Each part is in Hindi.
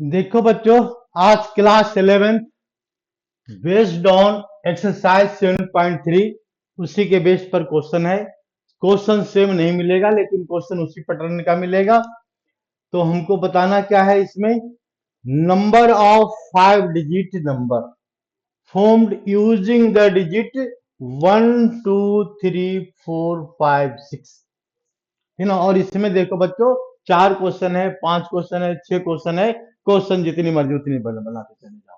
देखो बच्चों, आज क्लास 11 बेस्ड ऑन एक्सरसाइज 7.3 उसी के बेस पर क्वेश्चन है। क्वेश्चन सेम नहीं मिलेगा लेकिन क्वेश्चन उसी पैटर्न का मिलेगा। तो हमको बताना क्या है इसमें, number of 5 digit number formed using the digit 1 2 3 4 5 6 है ना। और इसमें देखो बच्चों, 4 क्वेश्चन है, 5 क्वेश्चन है, 6 क्वेश्चन है। क्वेश्चन जितनी मर्जी उतनी बनाते चले जाओ।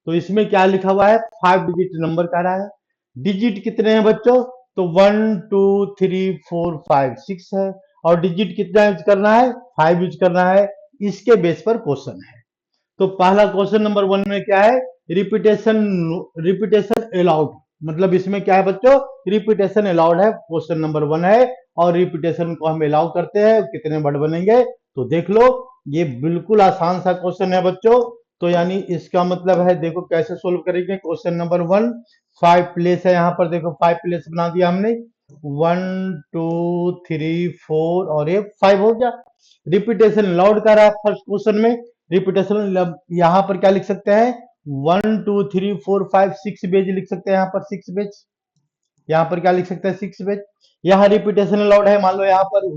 तो इसमें क्या लिखा हुआ है, 5 डिजिट नंबर कह रहा है। डिजिट कितने हैं बच्चों, तो 1 2 3 4 5 6 है। और डिजिट कितना यूज करना है, 5 यूज करना है। इसके बेस पर क्वेश्चन है। तो पहला क्वेश्चन नंबर 1 में क्या है, रिपीटेशन रिपीटेशन अलाउड। मतलब इसमें क्या है बच्चों, रिपीटेशन अलाउड है, क्वेश्चन नंबर 1 है। और रिपीटेशन को हम अलाउ करते हैं, कितने वर्ड बनेंगे तो देख लो। ये बिल्कुल आसान सा क्वेश्चन है बच्चों। तो यानी इसका मतलब है, देखो कैसे सोल्व करेंगे। क्वेश्चन नंबर 1 5 प्लेस है, यहाँ पर देखो 5 प्लेस बना दिया हमने। 1 2 3 4 और ये 5 हो गया। रिपीटेशन अलाउड कर रहा है फर्स्ट क्वेश्चन में। रिपीटेशन यहाँ पर क्या लिख सकते हैं, 1 2 3 4 5 6 पेज लिख सकते हैं। यहाँ पर 6 पेज, यहाँ पर क्या लिख सकते हैं, 6 पेज। यहाँ रिपीटेशन अलाउड है, मान लो यहाँ पर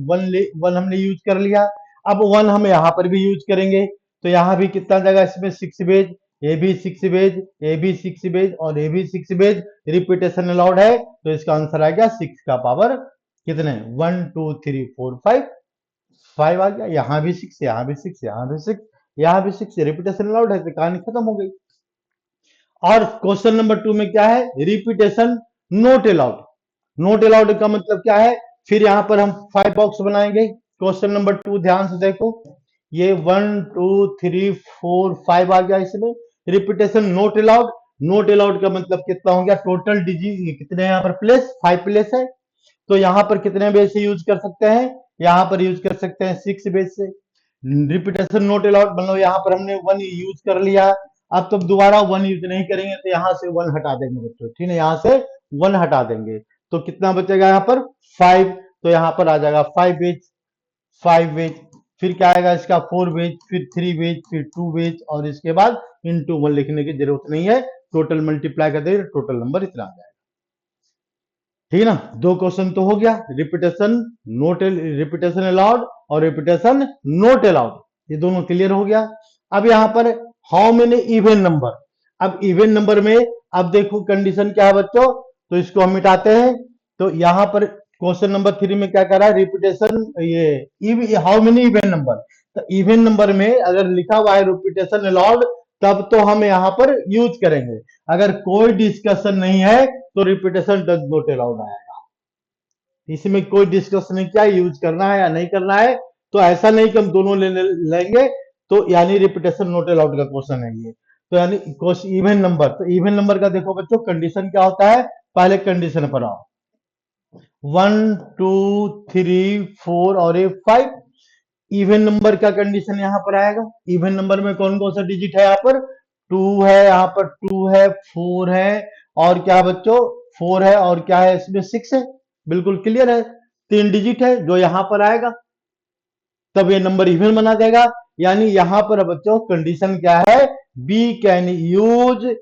वन हमने यूज कर लिया। अब 1 हम यहाँ पर भी यूज करेंगे। तो यहाँ भी कितना जगह इसमें 6 पेज, ए भी 6 पेज, ए भी 6 पेज और ए भी 6 पेज। रिपीटेशन अलाउड है तो इसका आंसर आ गया 6 का पावर कितने, 1 2 3 4 5 5 आ गया। यहाँ भी 6, यहाँ भी 6, यहाँ भी 6, यहाँ भी 6। रिपीटेशन अलाउड है तो कहानी खत्म हो गई। और क्वेश्चन नंबर 2 में क्या है, repetition note allowed. Note allowed का मतलब क्या है, फिर यहां पर हम 5 बॉक्स बनाएंगे। क्वेश्चन नंबर 2 ध्यान से देखो, ये 1 2 3 4 5 आ गया इसमें। Repetition note allowed, note allowed का मतलब कितना हो गया, टोटल डिजिट कितने यहाँ पर प्लेस, 5 प्लेस है। तो यहाँ पर कितने बेस से यूज कर सकते हैं, यहाँ पर यूज कर सकते हैं 6 बेस से। रिपीटेशन नोट अलाउड, मतलब यहाँ पर हमने 1 यूज कर लिया। अब तो दोबारा 1 यूज नहीं करेंगे, तो यहाँ से 1 हटा देंगे बच्चों, ठीक है। यहाँ से 1 हटा देंगे तो कितना बचेगा यहाँ पर 5। तो यहाँ पर आ जाएगा 5 बेज, 5 बेज। फिर क्या आएगा इसका 4 बेज, फिर 3 बेज, फिर 2 बेज। और इसके बाद इनटू 1 लिखने की जरूरत नहीं है, टोटल मल्टीप्लाई कर देंगे, टोटल नंबर इतना आ जाएगा। ठीक है ना। 2 क्वेश्चन तो हो गया, रिपीटेशन नोट, रिपीटेशन अलाउड और रिपीटेशन नोट अलाउड, ये दोनों क्लियर हो गया। अब यहाँ पर हाउ मेनी इवन नंबर। अब इवन नंबर में अब देखो कंडीशन क्या है बच्चों, तो इसको हम मिटाते हैं। तो यहाँ पर क्वेश्चन नंबर 3 में क्या कर रहा है, रिपीटेशन, ये हाउ मेनी इवन नंबर। तो इवन नंबर में अगर लिखा हुआ है रिपीटेशन अलाउड, तब तो हम यहाँ पर यूज करेंगे। अगर कोई डिस्कशन नहीं है तो रिपीटेशन डज नॉट अलाउड आएगा। इसमें कोई डिस्कशन नहीं, क्या यूज करना है या नहीं करना है। तो ऐसा नहीं कि हम दोनों लेंगे, तो यानी रिपीटेशन नॉट अलाउड का क्वेश्चन है ये। तो यानी इवन नंबर, तो इवन नंबर का देखो बच्चों कंडीशन क्या होता है, पहले कंडीशन पर आओ। 1 2 3 4 और 5 इवन नंबर का कंडीशन यहाँ पर आएगा। इवन नंबर में कौन कौन सा डिजिट है, यहाँ पर 2 है, यहाँ पर 2 है, 4 है और क्या बच्चों 4 है और क्या है इसमें 6 है। बिल्कुल क्लियर है, 3 डिजिट है जो यहाँ पर आएगा, तब ये नंबर इवन बना देगा। यानी यहाँ पर बच्चों कंडीशन क्या है, बी कैन यूज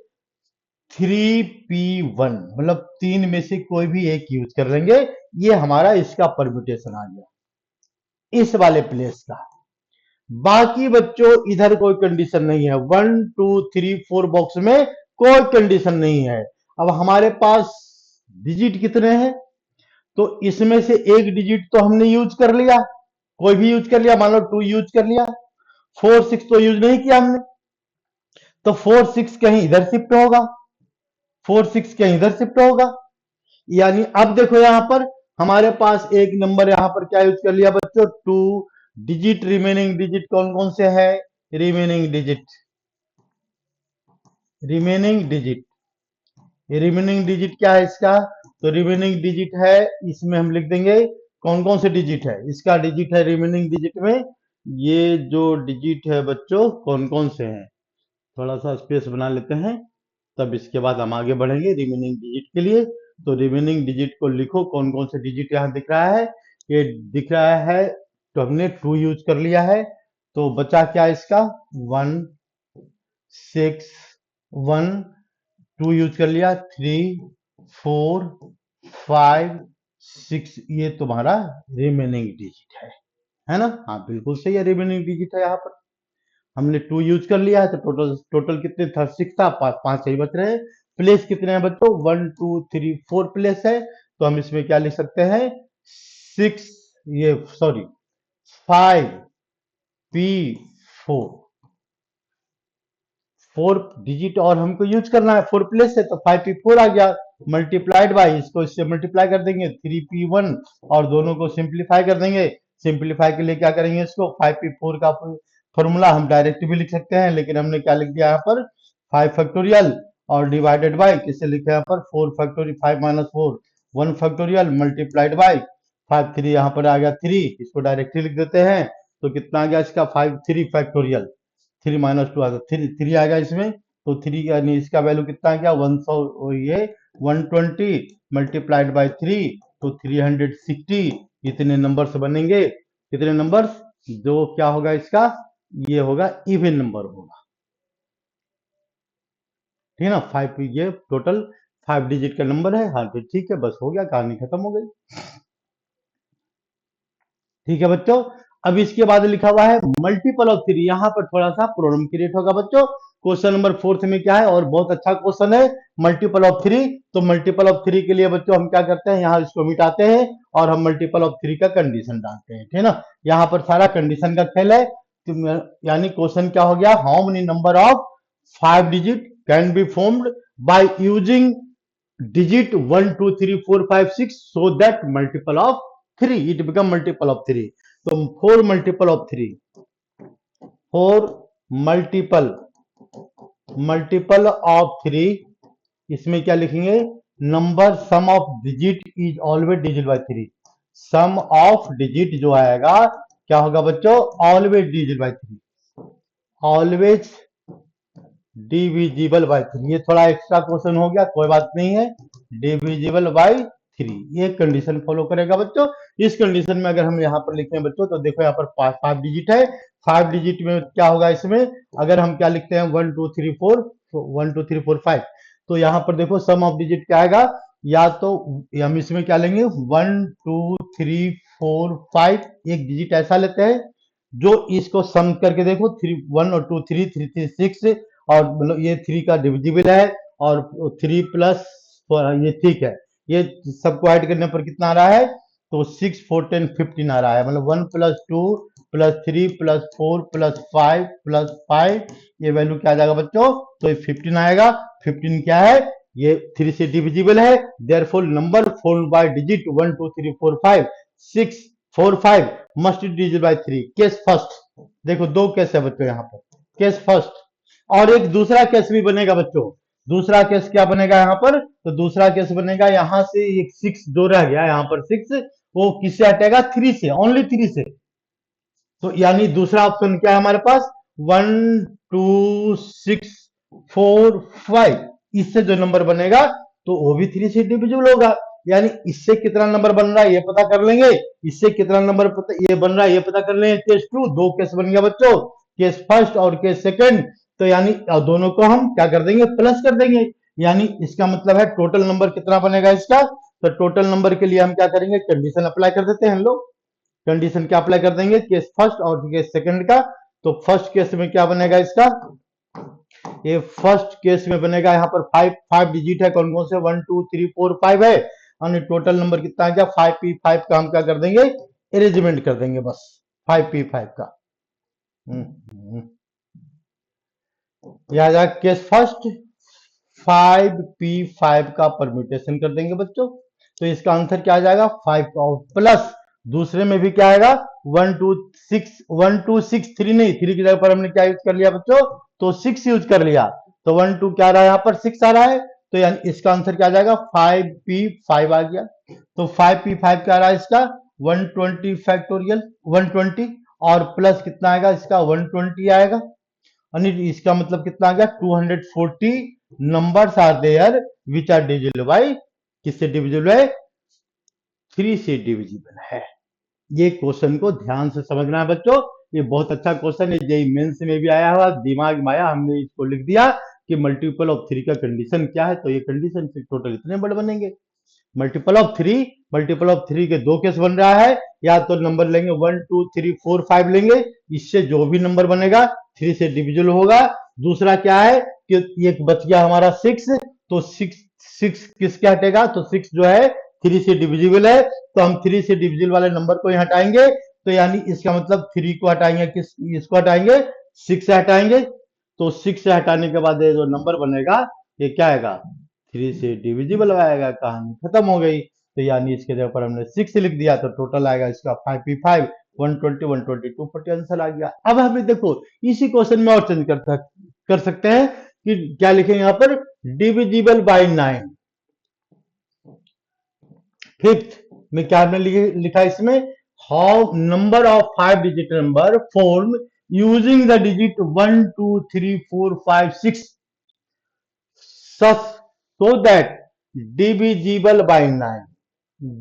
3p1, मतलब 3 में से कोई भी एक यूज कर लेंगे। ये हमारा इसका परम्यूटेशन आ गया इस वाले प्लेस का। बाकी बच्चों इधर कोई कंडीशन नहीं है, 1 2 3 4 बॉक्स में कोई कंडीशन नहीं है। अब हमारे पास डिजिट कितने हैं, तो इसमें से एक डिजिट तो हमने यूज कर लिया, कोई भी यूज कर लिया, मान लो 2 यूज कर लिया। 4 6 तो यूज नहीं किया हमने, तो 4 6 कहीं इधर शिफ्ट होगा, 4 6 कहीं इधर शिफ्ट होगा। यानी अब देखो यहां पर हमारे पास एक नंबर यहां पर क्या यूज कर लिया बच्चों, 2 डिजिट। रिमेनिंग डिजिट कौन कौन से है, remaining digit, remaining digit, remaining digit क्या है इसका, तो रिमेनिंग डिजिट है, इसमें हम लिख देंगे कौन कौन से डिजिट है। इसका डिजिट है रिमेनिंग डिजिट में, ये जो डिजिट है बच्चों कौन कौन से हैं, थोड़ा सा स्पेस बना लेते हैं, तब इसके बाद हम आगे बढ़ेंगे रिमेनिंग डिजिट के लिए। तो रिमेनिंग डिजिट को लिखो, कौन कौन से डिजिट यहाँ दिख रहा है, ये दिख रहा है। तो हमने 2 यूज कर लिया है, तो बचा क्या इसका 1 6 1 2 यूज कर लिया 3 4 5 6 ये तुम्हारा रिमेनिंग डिजिट है ना। हाँ बिल्कुल सही है, रिमेनिंग डिजिट है। यहाँ पर हमने 2 यूज कर लिया है तो टोटल टोटल कितने था 6 था, पांच सही बच रहे हैं। प्लेस कितने हैं बच्चों 1 2 3 4 प्लेस है, तो हम इसमें क्या लिख सकते हैं 6 ये सॉरी 5 पी 4 4 डिजिट और हमको यूज करना है 4 प्लेस है, तो 5p4 आ गया मल्टीप्लाइड बाई इसको इससे मल्टीप्लाई कर देंगे 3p1 और दोनों को सिंप्लीफाई कर देंगे। सिंप्लीफाई के लिए क्या करेंगे इसको 5p4 का फॉर्मूला हम डायरेक्ट भी लिख सकते हैं, लेकिन हमने क्या लिख दिया यहाँ पर 5 फैक्टोरियल और डिवाइडेड बाई किससे लिखे यहाँ पर 4 factorial 5 minus 4 1 factorial multiplied by 5 3 यहाँ पर आ गया 3 इसको डायरेक्टली लिख देते हैं, तो कितना आ गया इसका 5 3 फैक्टोरियल 3 माइनस 2 आ गया 3 आ गया इसमें, तो 3 यानी इसका वैल्यू कितना आ गया 100 ये 120 मल्टीप्लाइड बाई 3 तो 360 इतने नंबर्स बनेंगे। कितने नंबर्स जो क्या होगा इसका ये होगा इवन नंबर होगा, ठीक है ना। 5 ये टोटल 5 डिजिट का नंबर है। हाँ तो ठीक है, बस हो गया, कहानी खत्म हो गई। ठीक है बच्चों, अब इसके बाद लिखा हुआ है मल्टीपल ऑफ 3, यहाँ पर थोड़ा सा प्रॉब्लम क्रिएट होगा बच्चों। क्वेश्चन नंबर 4 में क्या है और बहुत अच्छा क्वेश्चन है मल्टीपल ऑफ 3। तो मल्टीपल ऑफ 3 के लिए बच्चों हम क्या करते हैं यहाँ इसको मिटाते हैं और हम मल्टीपल ऑफ 3 का कंडीशन डालते हैं, ठीक है ना। यहाँ पर सारा कंडीशन का खेल है, यानी क्वेश्चन क्या हो गया how many number of 5 digit can be formed by using digit 1 2 3 4 5 6 so that multiple of 3 it become multiple of 3, so 4 multiple of 3 4 multiple of 3 इसमें क्या लिखेंगे number sum of digit is always digit by 3, sum of digit जो आएगा क्या होगा बच्चों always digit by 3, always divisible by 3। ये थोड़ा एक्स्ट्रा क्वेश्चन हो गया, कोई बात नहीं है, डिविजिबल बाय 3 ये कंडीशन फॉलो करेगा बच्चों। इस कंडीशन में अगर हम यहाँ पर लिखते हैं बच्चों तो देखो यहाँ पर 5 डिजिट है, 5 डिजिट में क्या होगा इसमें अगर हम क्या लिखते हैं 1 2 3 4 1 2 3 4 5, तो यहाँ पर देखो सम ऑफ डिजिट क्या आएगा, या तो हम इसमें क्या लेंगे 1 2 3 4 5 एक डिजिट ऐसा लेते हैं जो इसको सम करके देखो 3 1 और 2 3 3 3 6 और मतलब ये 3 का डिविजिबल है और 3 प्लस ये ठीक है, ये सबको ऐड करने पर कितना आ रहा है तो 6 4 10 15 आ रहा है, मतलब 1 plus 2 plus 3 plus 4 plus 5 plus 5 ये वैल्यू क्या आ जाएगा बच्चों तो ये 15 आएगा। 15 क्या है ये 3 से डिविजिबल है, therefore number formed by digit 1 2 3 4 5 6 4 5 must divisible by 3। Case first देखो दो केस है बच्चों यहाँ पर, केस फर्स्ट और एक दूसरा केस भी बनेगा बच्चों। दूसरा केस क्या बनेगा यहाँ पर तो दूसरा केस बनेगा यहाँ से एक 6 जो रह गया यहाँ पर 6 वो किससे हटेगा 3 से, ओनली 3 से, तो यानी दूसरा ऑप्शन क्या है हमारे पास 1 2 6 4 5 इससे जो नंबर बनेगा तो वो भी 3 से डिविजिबल होगा, यानी इससे कितना नंबर बन रहा है ये पता कर लेंगे, इससे कितना नंबर ये बन रहा है ये पता कर लेंगे। केस 2 दो केस बन गया बच्चों, केस फर्स्ट और केस सेकंड, तो यानी दोनों को हम क्या कर देंगे प्लस कर देंगे, यानी इसका मतलब है टोटल नंबर कितना बनेगा इसका, तो टोटल नंबर के लिए हम क्या करेंगे कंडीशन अप्लाई कर देते हैं हम लोग। कंडीशन क्या अप्लाई कर देंगे केस फर्स्ट और केस सेकंड का, तो फर्स्ट केस में क्या बनेगा इसका ये फर्स्ट केस में बनेगा यहाँ पर 5 डिजिट है, कौन कौन से 1 2 3 4 5 है और टोटल नंबर कितना आ गया 5p5 का हम क्या कर देंगे अरेंजमेंट कर देंगे बस 5p5 का। यह केस फर्स्ट 5p5 का परम्यूटेशन कर देंगे बच्चों, तो इसका आंसर क्या आ जाएगा 5 और प्लस दूसरे में भी क्या आएगा 1 2 6 3 नहीं 3 की जगह पर हमने क्या यूज कर लिया बच्चों तो 6 यूज कर लिया, तो 1 2 क्या आ रहा है यहाँ पर 6 आ रहा है, तो यानी इसका आंसर क्या आ जाएगा 5p5 आ गया। तो 5p5 क्या आ रहा है इसका 120 फैक्टोरियल 120 और प्लस कितना आएगा इसका 120 आएगा, इसका मतलब कितना आ गया 240 numbers are there which are divisible by किससे डिविजिबल है 3 से डिविजिबल है। ये क्वेश्चन को ध्यान से समझना है बच्चों, ये बहुत अच्छा क्वेश्चन है, जेई मेंस में भी आया हुआ, दिमाग में आया, हमने इसको लिख दिया कि मल्टीपल ऑफ थ्री का कंडीशन क्या है, तो ये कंडीशन से टोटल इतने वर्ड बनेंगे। Multiple of three, multiple of three के दो केस बन रहा है, या तो नंबर लेंगे 1 2 3 4 5 लेंगे, इससे जो भी नंबर बनेगा थ्री से डिविजिबल होगा। दूसरा क्या है कि एक बच गया हमारा 6, तो 6 किसके हटेगा, तो 6 जो है थ्री से डिविजिबल है, तो हम थ्री से डिविजिबल वाले नंबर को ही हटाएंगे, तो यानी इसका मतलब थ्री को हटाएंगे, किस इसको हटाएंगे, 6 से हटाएंगे, तो 6 से हटाने के बाद ये जो नंबर बनेगा ये क्या आएगा, थ्री से डिविजिबल आएगा, कहानी खत्म हो गई। तो यानी इसके जगह पर हमने 6 लिख दिया, तो टोटल आएगा इसका 5p5, 120 120 240 आंसर आ गया। अब हमें देखो इसी क्वेश्चन में और चेंज कर सकते हैं कि क्या लिखेंगे यहाँ पर, डिविजिबल बाय 9। फिफ्थ में क्या हमने लिखा इसमें, how number of 5 digit number form using the digit 1 2 3 4 5 6 such so that divisible by 9,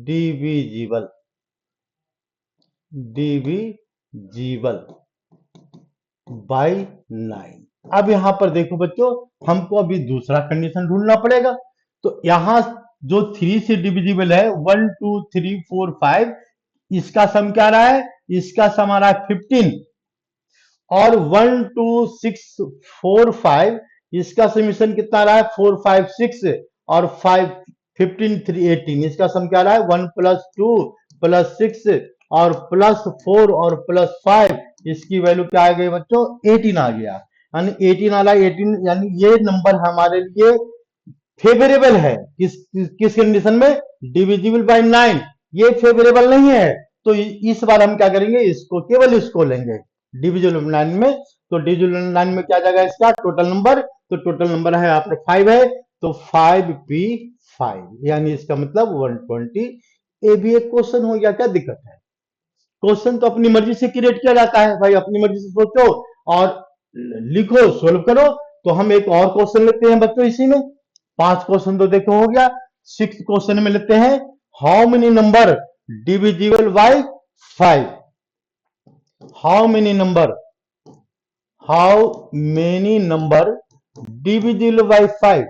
divisible, divisible by 9। अब यहां पर देखो बच्चों, हमको अभी दूसरा कंडीशन ढूंढना पड़ेगा। तो यहां जो थ्री से डिविजिबल है 1 2 3 4 5, इसका सम क्या रहा है, इसका सम आ रहा है 15, और 1 2 6 4 5 इसका समीशन कितना रहा है 4 5 6, और 5 15 3 18 इसका सम क्या रहा है 1 + 2 + 6 और +4 और +5, इसकी वैल्यू क्या आ गई बच्चों, 18 आ गया। यानी 18 आ रहा है, 18 यानी ये नंबर हमारे लिए फेवरेबल है, किस कंडीशन में, डिविजिबल बाय 9, ये फेवरेबल नहीं है। तो इस बार हम क्या करेंगे, इसको केवल इसको लेंगे डिविजिबल 9 में। तो डिविजिबल 9 में क्या जाएगा इसका टोटल नंबर, तो टोटल नंबर है आपने 5 है, तो 5p5, यानी इसका मतलब 120। ये भी एक क्वेश्चन हो गया, क्या दिक्कत है, क्वेश्चन तो अपनी मर्जी से क्रिएट किया जाता है भाई, अपनी मर्जी से सोचो और लिखो, सोल्व करो। तो हम एक और क्वेश्चन लेते हैं बच्चों इसी में, 5 क्वेश्चन तो देखो हो गया। 6 क्वेश्चन में लेते हैं, how many number divisible by 5, how many number, how many number divisible by 5,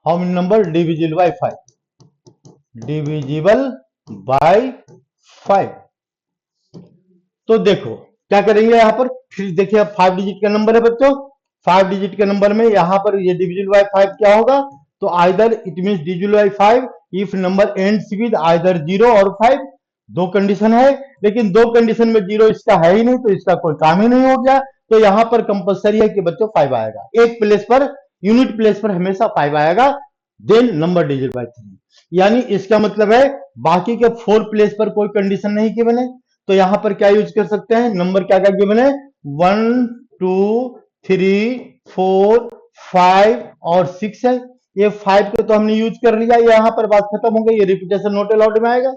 how many number divisible by 5, divisible by 5। तो देखो क्या करेंगे यहाँ पर, फिर देखिए 5 डिजिट का नंबर है बच्चों, 5 डिजिट के नंबर में यहाँ पर ये डिविजिबल बाय 5 क्या होगा, तो either it means divisible by 5 if number ends with either 0 और 5। दो कंडीशन है, लेकिन दो कंडीशन में 0 इसका है ही नहीं, तो इसका कोई काम ही नहीं हो गया। तो यहाँ पर कंपलसरी है कि बच्चों 5 आएगा, एक प्लेस पर, यूनिट प्लेस पर हमेशा 5 आएगा, देन नंबर डिजिट बाय 3। यानी इसका मतलब है बाकी के 4 प्लेस पर कोई कंडीशन नहीं की बने, तो यहां पर क्या यूज कर सकते हैं, नंबर क्या क्या गिवन है, 1 2 3 4 5 और 6 है। ये 5 को तो हमने यूज कर लिया, यहां पर बात खत्म हो गई, ये रिपीटेशन नोट अलाउड में आएगा।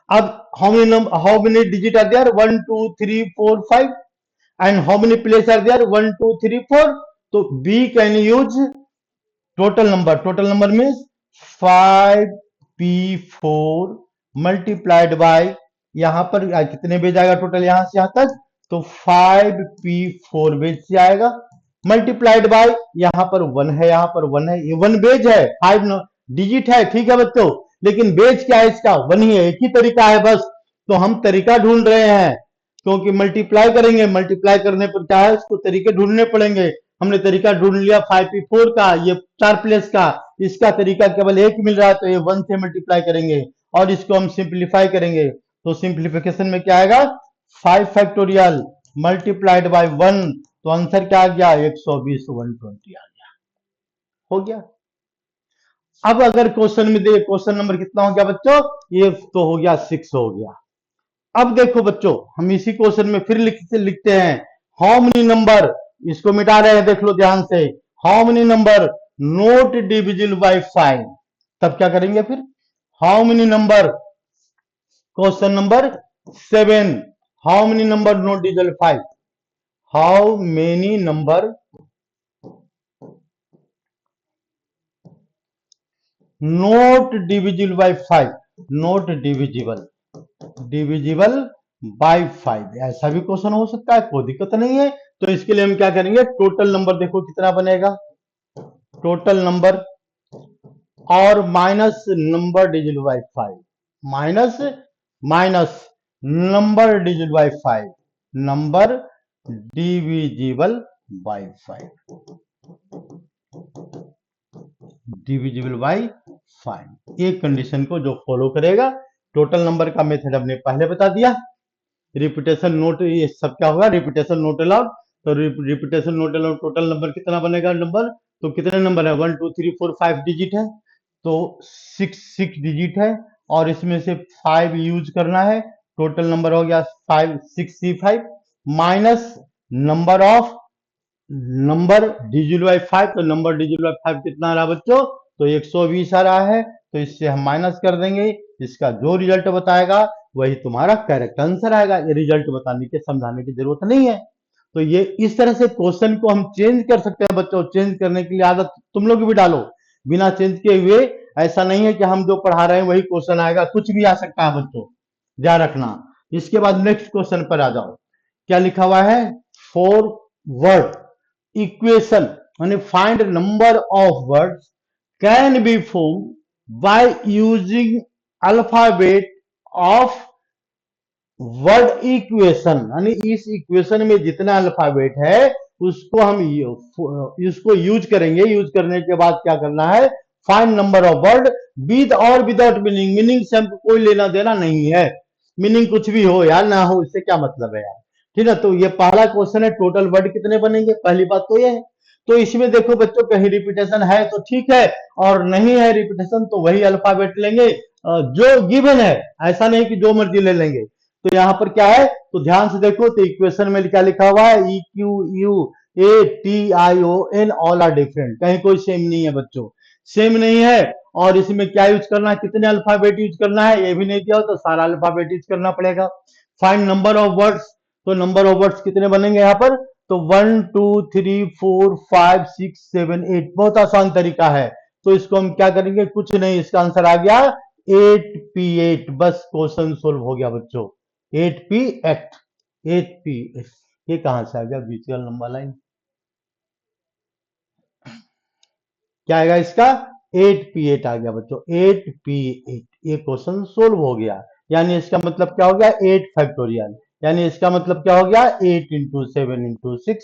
अब how many digit are there, 1 2 3 4 5, and how many place are there, 1 2 3 4। तो we can use total number means 5p4 multiplied by, यहां पर कितने बेज आएगा टोटल यहां से यहां तक, तो 5p4 बेज से आएगा, मल्टीप्लाइड बाय यहां पर 1 है, यहां पर 1 है, ये 1 बेज है, 5 डिजिट है, ठीक है बच्चों, लेकिन बेज क्या है इसका 1 ही है, एक ही तरीका है बस। तो हम तरीका ढूंढ रहे हैं, क्योंकि मल्टीप्लाई करेंगे, मल्टीप्लाई करने पर क्या है, उसको तरीके ढूंढने पड़ेंगे। हमने तरीका ढूंढ लिया 5p4 का, ये 4 प्लेस का, इसका तरीका केवल एक मिल रहा है, तो ये 1 से मल्टीप्लाई करेंगे और इसको हम सिंप्लीफाई करेंगे। तो सिंप्लीफिकेशन में क्या आएगा, 5 फैक्टोरियल मल्टीप्लाइड बाय 1, तो आंसर क्या आ गया 120, 120 आ गया, हो गया। अब अगर क्वेश्चन में दे, क्वेश्चन नंबर कितना हो गया बच्चों, ये तो हो गया 6 हो गया। अब देखो बच्चों, हम इसी क्वेश्चन में फिर लिखते हैं, हाउ मेनी नंबर, इसको मिटा रहे हैं, देख लो ध्यान से, how many number note divisible by 5। तब क्या करेंगे फिर, how many number, question number 7, how many number note divisible 5, how many number note divisible by 5, note divisible by 5, ऐसा भी क्वेश्चन हो सकता है, कोई दिक्कत नहीं है। तो इसके लिए हम क्या करेंगे, टोटल नंबर देखो कितना बनेगा, टोटल नंबर और minus number digit by 5, minus minus number digit by 5, number divisible by 5, divisible by 5, एक कंडीशन को जो फॉलो करेगा। टोटल नंबर का मेथड हमने पहले बता दिया। रिपीटेशन नोट, ये सब क्या होगा, रिपीटेशन नोट अलाउड। तो repetition note allowed, total number कितना बनेगा नंबर, तो कितने नंबर है, 1 2 3 4 5 डिजिट है, तो 6 डिजिट है, और इसमें से 5 यूज करना है। टोटल नंबर हो गया 5 6 C 5 minus number of number digit by 5, तो नंबर डिजिट बाई 5 कितना आ रहा है बच्चों, तो 120 आ रहा है। तो इससे हम माइनस कर देंगे, इसका जो रिजल्ट बताएगा वही तुम्हारा करेक्ट आंसर आएगा। ये रिजल्ट बताने के समझाने की जरूरत नहीं है। तो ये इस तरह से क्वेश्चन को हम चेंज कर सकते हैं बच्चों। चेंज करने के लिए आदत तुम लोग भी डालो, बिना चेंज किए हुए ऐसा नहीं है कि हम जो पढ़ा रहे हैं वही क्वेश्चन आएगा, कुछ भी आ सकता है बच्चों, ध्यान रखना। इसके बाद नेक्स्ट क्वेश्चन पर आ जाओ, क्या लिखा हुआ है, 4 वर्ड equation यानी find number of words can be formed by using alphabet of word equation, यानी इस इक्वेशन में जितना अल्फाबेट है उसको हम इसको यूज करेंगे। यूज करने के बाद क्या करना है, find number of word with और विदाउट मीनिंग, मीनिंग से हमको कोई लेना देना नहीं है, मीनिंग कुछ भी हो या ना हो इससे क्या मतलब है यार, ठीक है। तो ये पहला क्वेश्चन है, टोटल वर्ड कितने बनेंगे, पहली बात तो ये है। तो इसमें देखो बच्चों, कहीं रिपीटेशन है तो ठीक है, और नहीं है रिपीटेशन तो वही अल्फाबेट लेंगे जो गिवन है, ऐसा नहीं कि जो मर्जी ले लेंगे। तो यहाँ पर क्या है, तो ध्यान से देखो, तो इक्वेशन में क्या लिखा हुआ है, EQUATION ऑल आर डिफरेंट, कहीं कोई सेम नहीं है बच्चों, सेम नहीं है। और इसमें क्या यूज करना है, कितने अल्फाबेट यूज करना है, ये भी नहीं दिया हो तो सारा अल्फाबेट यूज करना पड़ेगा। फाइंड नंबर ऑफ वर्ड्स, तो नंबर ऑफ वर्ड्स कितने बनेंगे यहाँ पर, तो 1 2 3 4 5 6 7 8, बहुत आसान तरीका है। तो इसको हम क्या करेंगे, कुछ नहीं, इसका आंसर आ गया 8P8, बस क्वेश्चन सोल्व हो गया बच्चों। 8P8, 8P8, ये कहां से आ गया बीच का लंबा लाइन, क्या आएगा इसका, 8P8 आ गया बच्चों, 8P8, ये क्वेश्चन सोल्व हो गया। यानी इसका मतलब क्या हो गया, 8 फैक्टोरियल, यानी इसका मतलब क्या हो गया, 8 into 7 into 6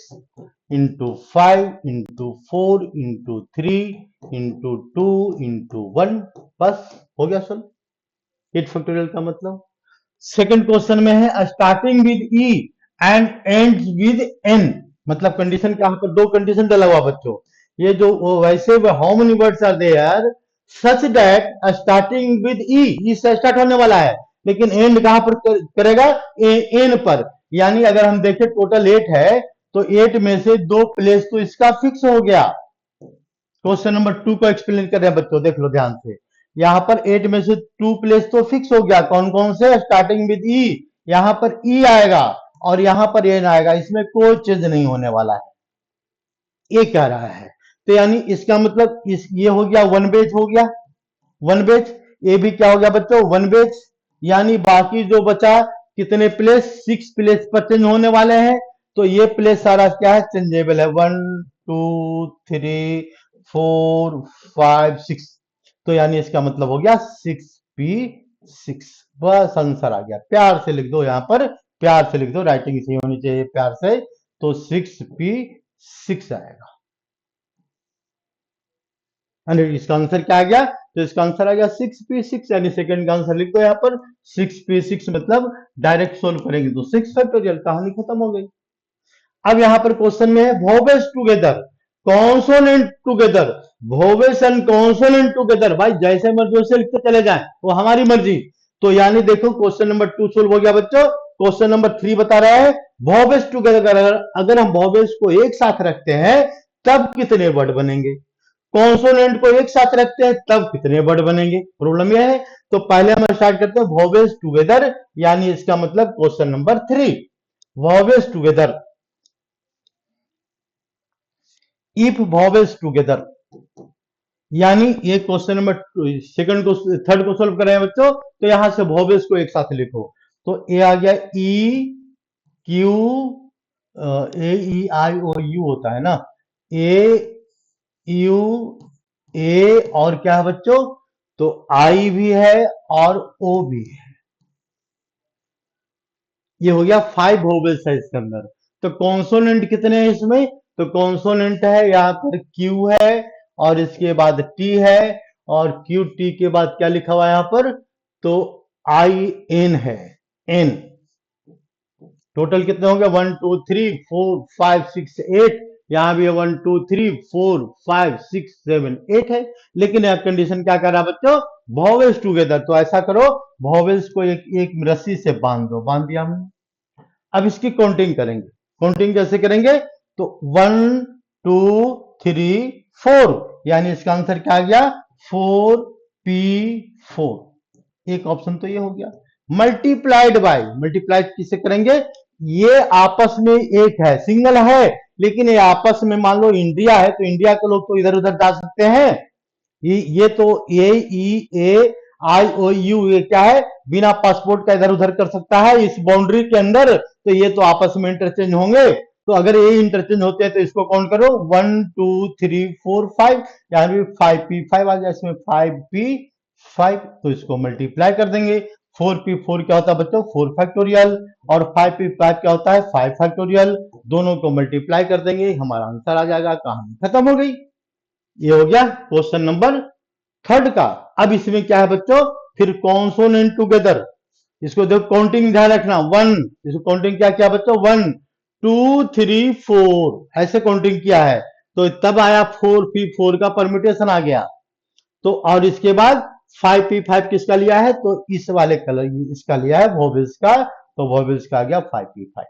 into 5 into 4 into 3 into 2 into 1, बस हो गया सर 8 फैक्टोरियल का मतलब। सेकंड क्वेश्चन में है starting with E and end with N, मतलब कंडीशन क्या, पर दो कंडीशन डाला हुआ बच्चों। ये जो वैसे how many words are there such that starting with E से स्टार्ट होने वाला है, लेकिन एंड कहां पर करेगा, एन पर। यानी अगर हम देखें टोटल 8 है, तो 8 में से 2 प्लेस तो इसका फिक्स हो गया। क्वेश्चन नंबर 2 को एक्सप्लेन कर रहे हैं बच्चों, देख लो ध्यान से। यहां पर 8 में से 2 प्लेस तो फिक्स हो गया, कौन कौन से, स्टार्टिंग विद ई, यहां पर ई आएगा और यहां पर एन आएगा, इसमें कोई चेंज नहीं होने वाला है, ये कह रहा है। तो यानी इसका मतलब ये हो गया वन बेच, हो गया वन बेच, ये भी क्या हो गया बच्चों, वन बेच। यानी बाकी जो बचा कितने प्लेस, 6 प्लेस पर चेंज होने वाले हैं। तो ये प्लेस सारा क्या है, चेंजेबल है, 1 2 3 4 5 6, तो यानी इसका मतलब हो गया 6P6, बस आंसर आ गया। प्यार से लिख दो, यहां पर प्यार से लिख दो, राइटिंग सही होनी चाहिए प्यार से, तो 6P6 आएगा। इसका आंसर क्या आ गया, तो इसका आंसर आ गया 6P6, यानी सेकंड का आंसर लिख दो यहाँ पर 6P6, मतलब डायरेक्ट सोल्व करेंगे तो 6 फैक्टोरियल, कहानी खत्म हो गई। अब यहाँ पर क्वेश्चन में है vowels together, consonant together, vowels and consonant together, भाई जैसे मर्जी वैसे लिखते चले जाए, वो हमारी मर्जी। तो यानी देखो क्वेश्चन नंबर 2 सोल्व हो गया बच्चों। क्वेश्चन नंबर 3 बता रहा है वोवेल्स टुगेदर, अगर हम वोवेल्स को एक साथ रखते हैं तब कितने वर्ड बनेंगे, कॉन्सोनेंट को एक साथ रखते हैं तब कितने वर्ड बनेंगे, प्रॉब्लम यह है। तो पहले हम स्टार्ट करते हैं वोवेल्स टुगेदर, यानी इसका मतलब question number 3, vowels together, if vowels together, यानी ये क्वेश्चन नंबर सेकंड को, थर्ड को सोल्व कर रहे हैं बच्चों, तो यहां से वोवेल्स को एक साथ लिखो। तो ए आ गया E Q, A E I O you होता है ना, ए यू ए और क्या है बच्चों, तो आई भी है और ओ भी है। ये हो गया 5 वोवेल्स है इसके अंदर। तो कॉन्सोनेंट कितने हैं इसमें, तो कॉन्सोनेंट है यहाँ पर क्यू है और इसके बाद टी है और क्यू टी के बाद क्या लिखा हुआ है यहाँ पर, तो आई एन है, एन। टोटल कितने होंगे 1 2 3 4 5 6 8, यहां भी 1 2 3 4 5 6 7 8 है। लेकिन यह कंडीशन क्या कर रहा है बच्चों, वॉवेल्स टुगेदर। तो ऐसा करो, वॉवेल्स को एक एक रस्सी से बांध दो, बांध दिया हमने। अब इसकी काउंटिंग करेंगे। काउंटिंग कैसे करेंगे, तो 1 2 3 4, यानी इसका आंसर क्या आ गया 4p4। एक ऑप्शन तो ये हो गया। मल्टीप्लाइड बाय, मल्टीप्लाइड किसे करेंगे, ये आपस में एक है, सिंगल है, लेकिन ये आपस में मान लो इंडिया है तो इंडिया के लोग तो इधर उधर जा सकते हैं। ये तो ए ई ए आई ओ यू, ये क्या है, बिना पासपोर्ट का इधर उधर कर सकता है इस बाउंड्री के अंदर, तो ये तो आपस में इंटरचेंज होंगे। तो अगर ये इंटरचेंज होते हैं तो इसको काउंट करो 1 2 3 4 5, यहां भी 5p5 आ गया, इसमें 5p5, तो इसको मल्टीप्लाई कर देंगे। 4p4 क्या होता है बच्चों 4 फैक्टोरियल, और 5p5 क्या होता है 5 फैक्टोरियल। दोनों को मल्टीप्लाई कर देंगे, हमारा आंसर आ जाएगा, कहानी खत्म हो गई। ये हो गया क्वेश्चन नंबर थर्ड का। अब इसमें क्या है बच्चों, फिर कॉन्सोनेंट टुगेदर। इसको देखो काउंटिंग ध्यान रखना, 1, इसको काउंटिंग क्या किया बच्चों 1 2 3 4, ऐसे काउंटिंग किया है। तो तब आया 4p4 का परम्यूटेशन आ गया। तो और इसके बाद 5p5 किसका लिया है, तो इस वाले कलर इसका लिया है वोवेल्स का, तो वोवेल्स का आ गया 5p5।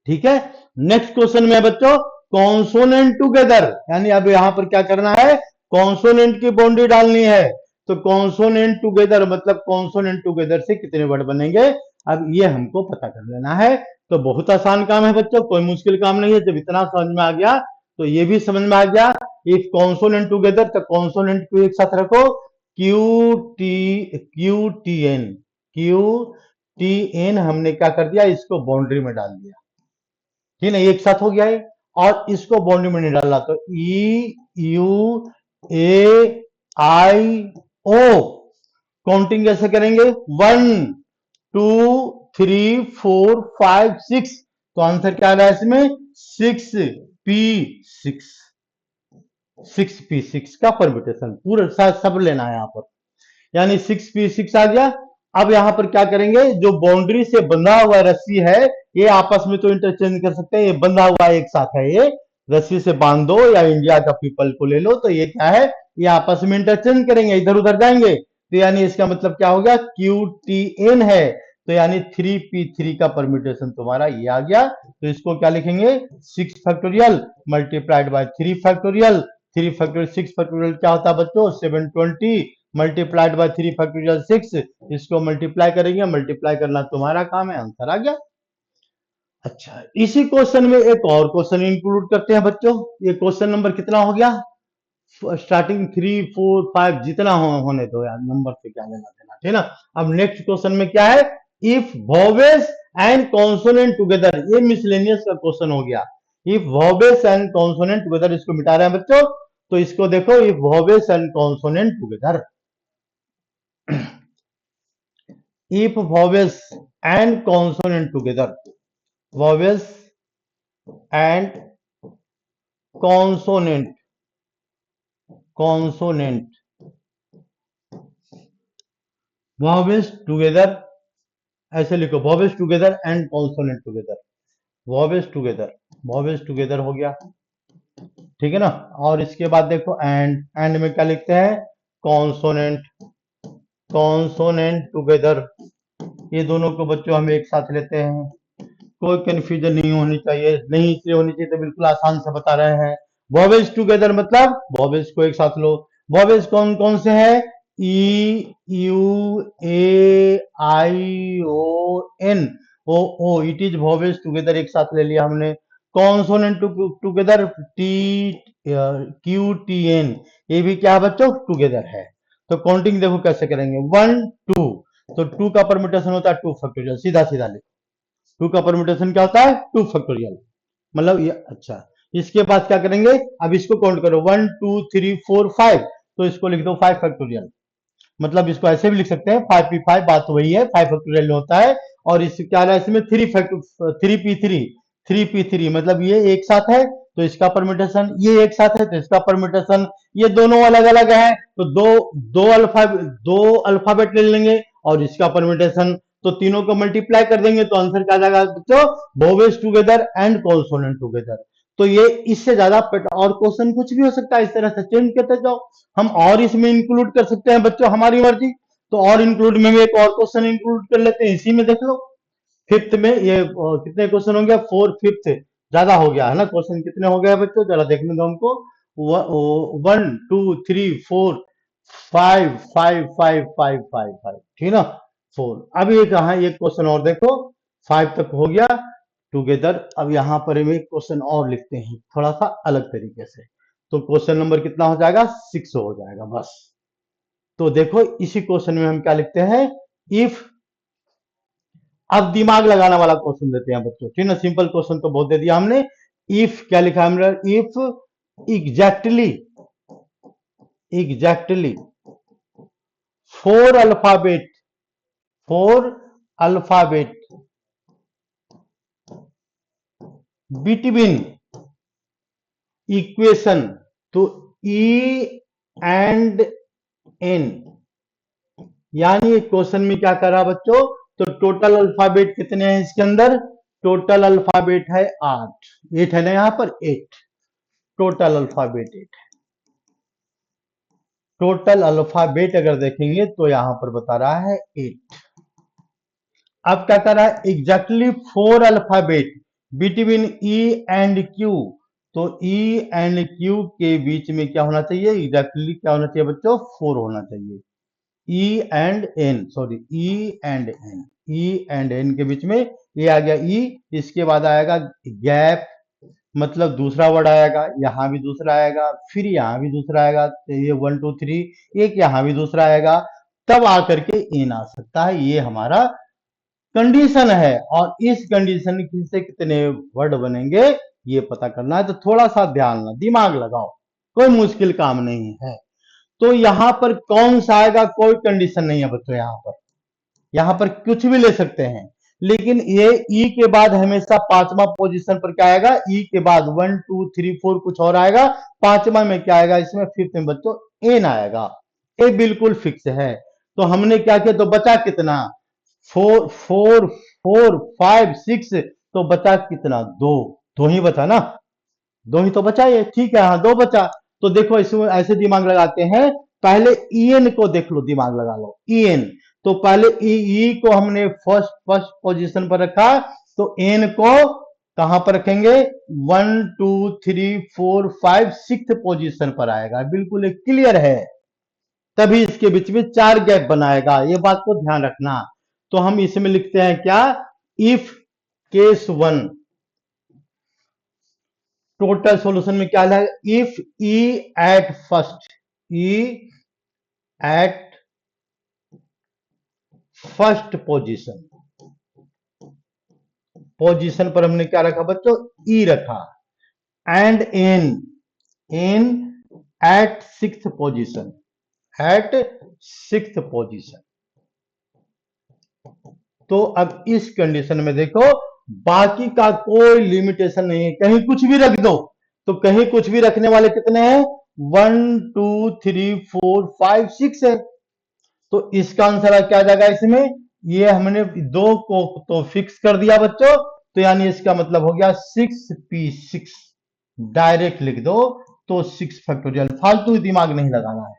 ठीक है। नेक्स्ट क्वेश्चन में बच्चों कॉन्सोनेंट टुगेदर, यानी अब यहां पर क्या करना है, कॉन्सोनेंट की बाउंड्री डालनी है। तो कॉन्सोनेंट टुगेदर मतलब कॉन्सोनेंट टुगेदर से कितने वर्ड बनेंगे, अब ये हमको पता कर लेना है। तो बहुत आसान काम है बच्चों, कोई मुश्किल काम नहीं है। जब इतना समझ में आ गया तो ये भी समझ में आ गया। इफ कॉन्सोनेंट टुगेदर, तो कॉन्सोनेंट को एक साथ रखो, क्यू टी एन हमने क्या कर दिया, इसको बाउंड्री में डाल दिया, ठीक है, एक साथ हो गया है। और इसको बाउंड्री में नहीं डाला, तो ई U A I O, counting कैसे करेंगे 1 2 3 4 5 6, तो आंसर क्या आ रहा है इसमें 6p6, 6p6 का परम्यूटेशन पूरा सब लेना है यहां पर, यानी 6p6 आ गया। अब यहां पर क्या करेंगे, जो बाउंड्री से बंधा हुआ रस्सी है, ये आपस में तो इंटरचेंज कर सकते हैं, ये बंधा हुआ एक साथ है, ये रस्सी से बांध दो या इंडिया का पीपल को ले लो, तो ये क्या है, ये आपस में इंटरचेंज करेंगे, इधर उधर जाएंगे। तो यानी इसका मतलब क्या हो गया, QTN है, तो यानी 3p3 का परम्यूटेशन तुम्हारा ये आ गया। तो इसको क्या लिखेंगे 6 factorial multiplied by 3 factorial, 3 factorial 6 factorial क्या होता है बच्चों 720 मल्टीप्लाइड बाय 3 फैक्टोरियल 6, इसको मल्टीप्लाई करेंगे, मल्टीप्लाई करना तुम्हारा काम है, आंसर आ गया। अच्छा, इसी क्वेश्चन में एक और क्वेश्चन इंक्लूड करते हैं बच्चों। ये क्वेश्चन नंबर कितना हो गया, स्टार्टिंग 3 4 5 जितना होने दो यार, नंबर से क्या लेना देना, ठीक है ना। अब नेक्स्ट क्वेश्चन में क्या है, if vowels and consonant together, ये मिसलेनियस का क्वेश्चन हो गया। If vowels and consonant together, इसको मिटा रहे हैं बच्चों। तो इसको देखो, if vowels and consonant together, if vowels and consonant together, vowels and consonant, vowels together, ऐसे लिखो vowels together and consonant together, vowels together हो गया, ठीक है ना। और इसके बाद देखो एंड में क्या लिखते हैं, कॉन्सोनेंट टुगेदर, ये दोनों को बच्चों हम एक साथ लेते हैं, कोई कंफ्यूजन नहीं होनी चाहिए, नहीं इसलिए होनी चाहिए तो बिल्कुल आसान से बता रहे हैं। वॉवेल्स टुगेदर मतलब वॉवेल्स को एक साथ लो। वॉवेल्स कौन कौन से हैं, E U A I O N O O, it is vowels together, एक साथ ले लिया हमने। Consonant together T Q T N, ये भी क्या है बच्चों टुगेदर है। तो काउंटिंग देखो कैसे करेंगे 1 2, तो 2 का परम्यूटेशन होता है 2 फैक्टोरियल, सीधा सीधा लिखो 2 का परम्यूटेशन क्या होता है 2 फैक्टोरियल, मतलब ये अच्छा। इसके बाद क्या करेंगे, अब इसको काउंट करो 1 2 3 4 5, तो इसको लिख दो 5 फैक्टोरियल, मतलब इसको ऐसे भी लिख सकते हैं 5p5, बात तो वही है 5 फैक्टोरियल होता है। और इस क्या है इसमें 3p3 मतलब ये एक साथ है तो इसका परम्यूटेशन, ये एक साथ है तो इसका परम्यूटेशन, ये दोनों अलग अलग है तो दो अल्फाबेट ले लेंगे और इसका परम्यूटेशन, तो तीनों को मल्टीप्लाई कर देंगे तो आंसर क्या जाएगा बच्चों, vowels together and consonant together. तो ये इससे ज्यादा और क्वेश्चन कुछ भी हो सकता है, इस तरह से चेंज करते जाओ। हम और इसमें इंक्लूड कर सकते हैं बच्चों, हमारी मर्जी। तो और इंक्लूड में भी एक और क्वेश्चन इंक्लूड कर लेते हैं, इसी में देख लो फिफ्थ में ये कितने क्वेश्चन हो गया, 4 5th, ज्यादा हो गया है ना क्वेश्चन, कितने हो गए बच्चों जरा देखने दो हमको, 1 2 3 4 5 5 5 5 5, ठीक ना 4। अब ये कहा, एक क्वेश्चन और देखो, 5 तक हो गया टुगेदर। अब यहाँ पर हम एक क्वेश्चन और लिखते हैं थोड़ा सा अलग तरीके से, तो क्वेश्चन नंबर कितना हो जाएगा 6 हो जाएगा बस। तो देखो इसी क्वेश्चन में हम क्या लिखते हैं, इफ, अब दिमाग लगाने वाला क्वेश्चन देते हैं बच्चों, ठीक ना, सिंपल क्वेश्चन तो बहुत दे दिया हमने। इफ क्या लिखा है हमने, if exactly exactly four alphabet four alphabet between equation तो ई एंड एन, यानी क्वेश्चन में क्या करा बच्चों, तो टोटल अल्फाबेट कितने हैं इसके अंदर, टोटल अल्फाबेट है 8, 8 है ना यहाँ पर 8, टोटल अल्फाबेट 8, टोटल अल्फाबेट अगर देखेंगे तो यहां पर बता रहा है 8। अब क्या कर रहा है, exactly 4 alphabet between E and Q, तो ई एंड क्यू के बीच में क्या होना चाहिए, एग्जैक्टली क्या होना चाहिए बच्चों, 4 होना चाहिए। E and N, sorry E and N, E and N के बीच में ये आ गया ई, इसके बाद आएगा गैप, मतलब दूसरा वर्ड आएगा, यहां भी दूसरा आएगा, फिर यहां भी दूसरा आएगा, तो ये 1 2 3, एक यहां भी दूसरा आएगा, तब आकर के एन आ सकता है। ये हमारा कंडीशन है और इस कंडीशन से कितने वर्ड बनेंगे ये पता करना है, तो थोड़ा सा ध्यान ना, दिमाग लगाओ, कोई मुश्किल काम नहीं है। तो यहां पर कौन सा आएगा, कोई कंडीशन नहीं है बच्चों, यहां पर कुछ भी ले सकते हैं, लेकिन ये ई के बाद हमेशा पांचवा पोजीशन पर क्या आएगा, ई के बाद 1 2 3 4 कुछ और आएगा, पांचवा में क्या आएगा, इसमें फिफ्थ में बच्चों एन आएगा, ये बिल्कुल फिक्स है। तो हमने क्या किया, तो बचा कितना, 4 4 4 5 6, तो बचा कितना, दो, दो ही बचा ना, दो ही तो बचा ये, ठीक है हाँ दो बचा। तो देखो इसमें ऐसे दिमाग लगाते हैं, पहले ईएन को देख लो, दिमाग लगा लो ईएन, तो पहले ई को हमने फर्स्ट फर्स्ट पोजीशन पर रखा, तो एन को कहां पर रखेंगे, 1 2 3 4 5 6 पोजीशन पर आएगा, बिल्कुल क्लियर है। तभी इसके बीच में 4 गैप बनाएगा, ये बात को ध्यान रखना। तो हम इसमें लिखते हैं क्या, इफ केस 1, टोटल सॉल्यूशन में क्या है, if E at first, E at first position, position पर हमने क्या रखा बच्चों, ई रखा, and N, N at sixth position, at sixth position. तो अब इस कंडीशन में देखो, बाकी का कोई लिमिटेशन नहीं है, कहीं कुछ भी रख दो, तो कहीं कुछ भी रखने वाले कितने हैं, 1 2 3 4 5 6 है। तो इसका आंसर क्या जाएगा इसमें, ये हमने दो को तो फिक्स कर दिया बच्चों, तो यानी इसका मतलब हो गया 6p6, डायरेक्ट लिख दो, तो 6 फैक्टोरियल, फालतू दिमाग नहीं लगाना है।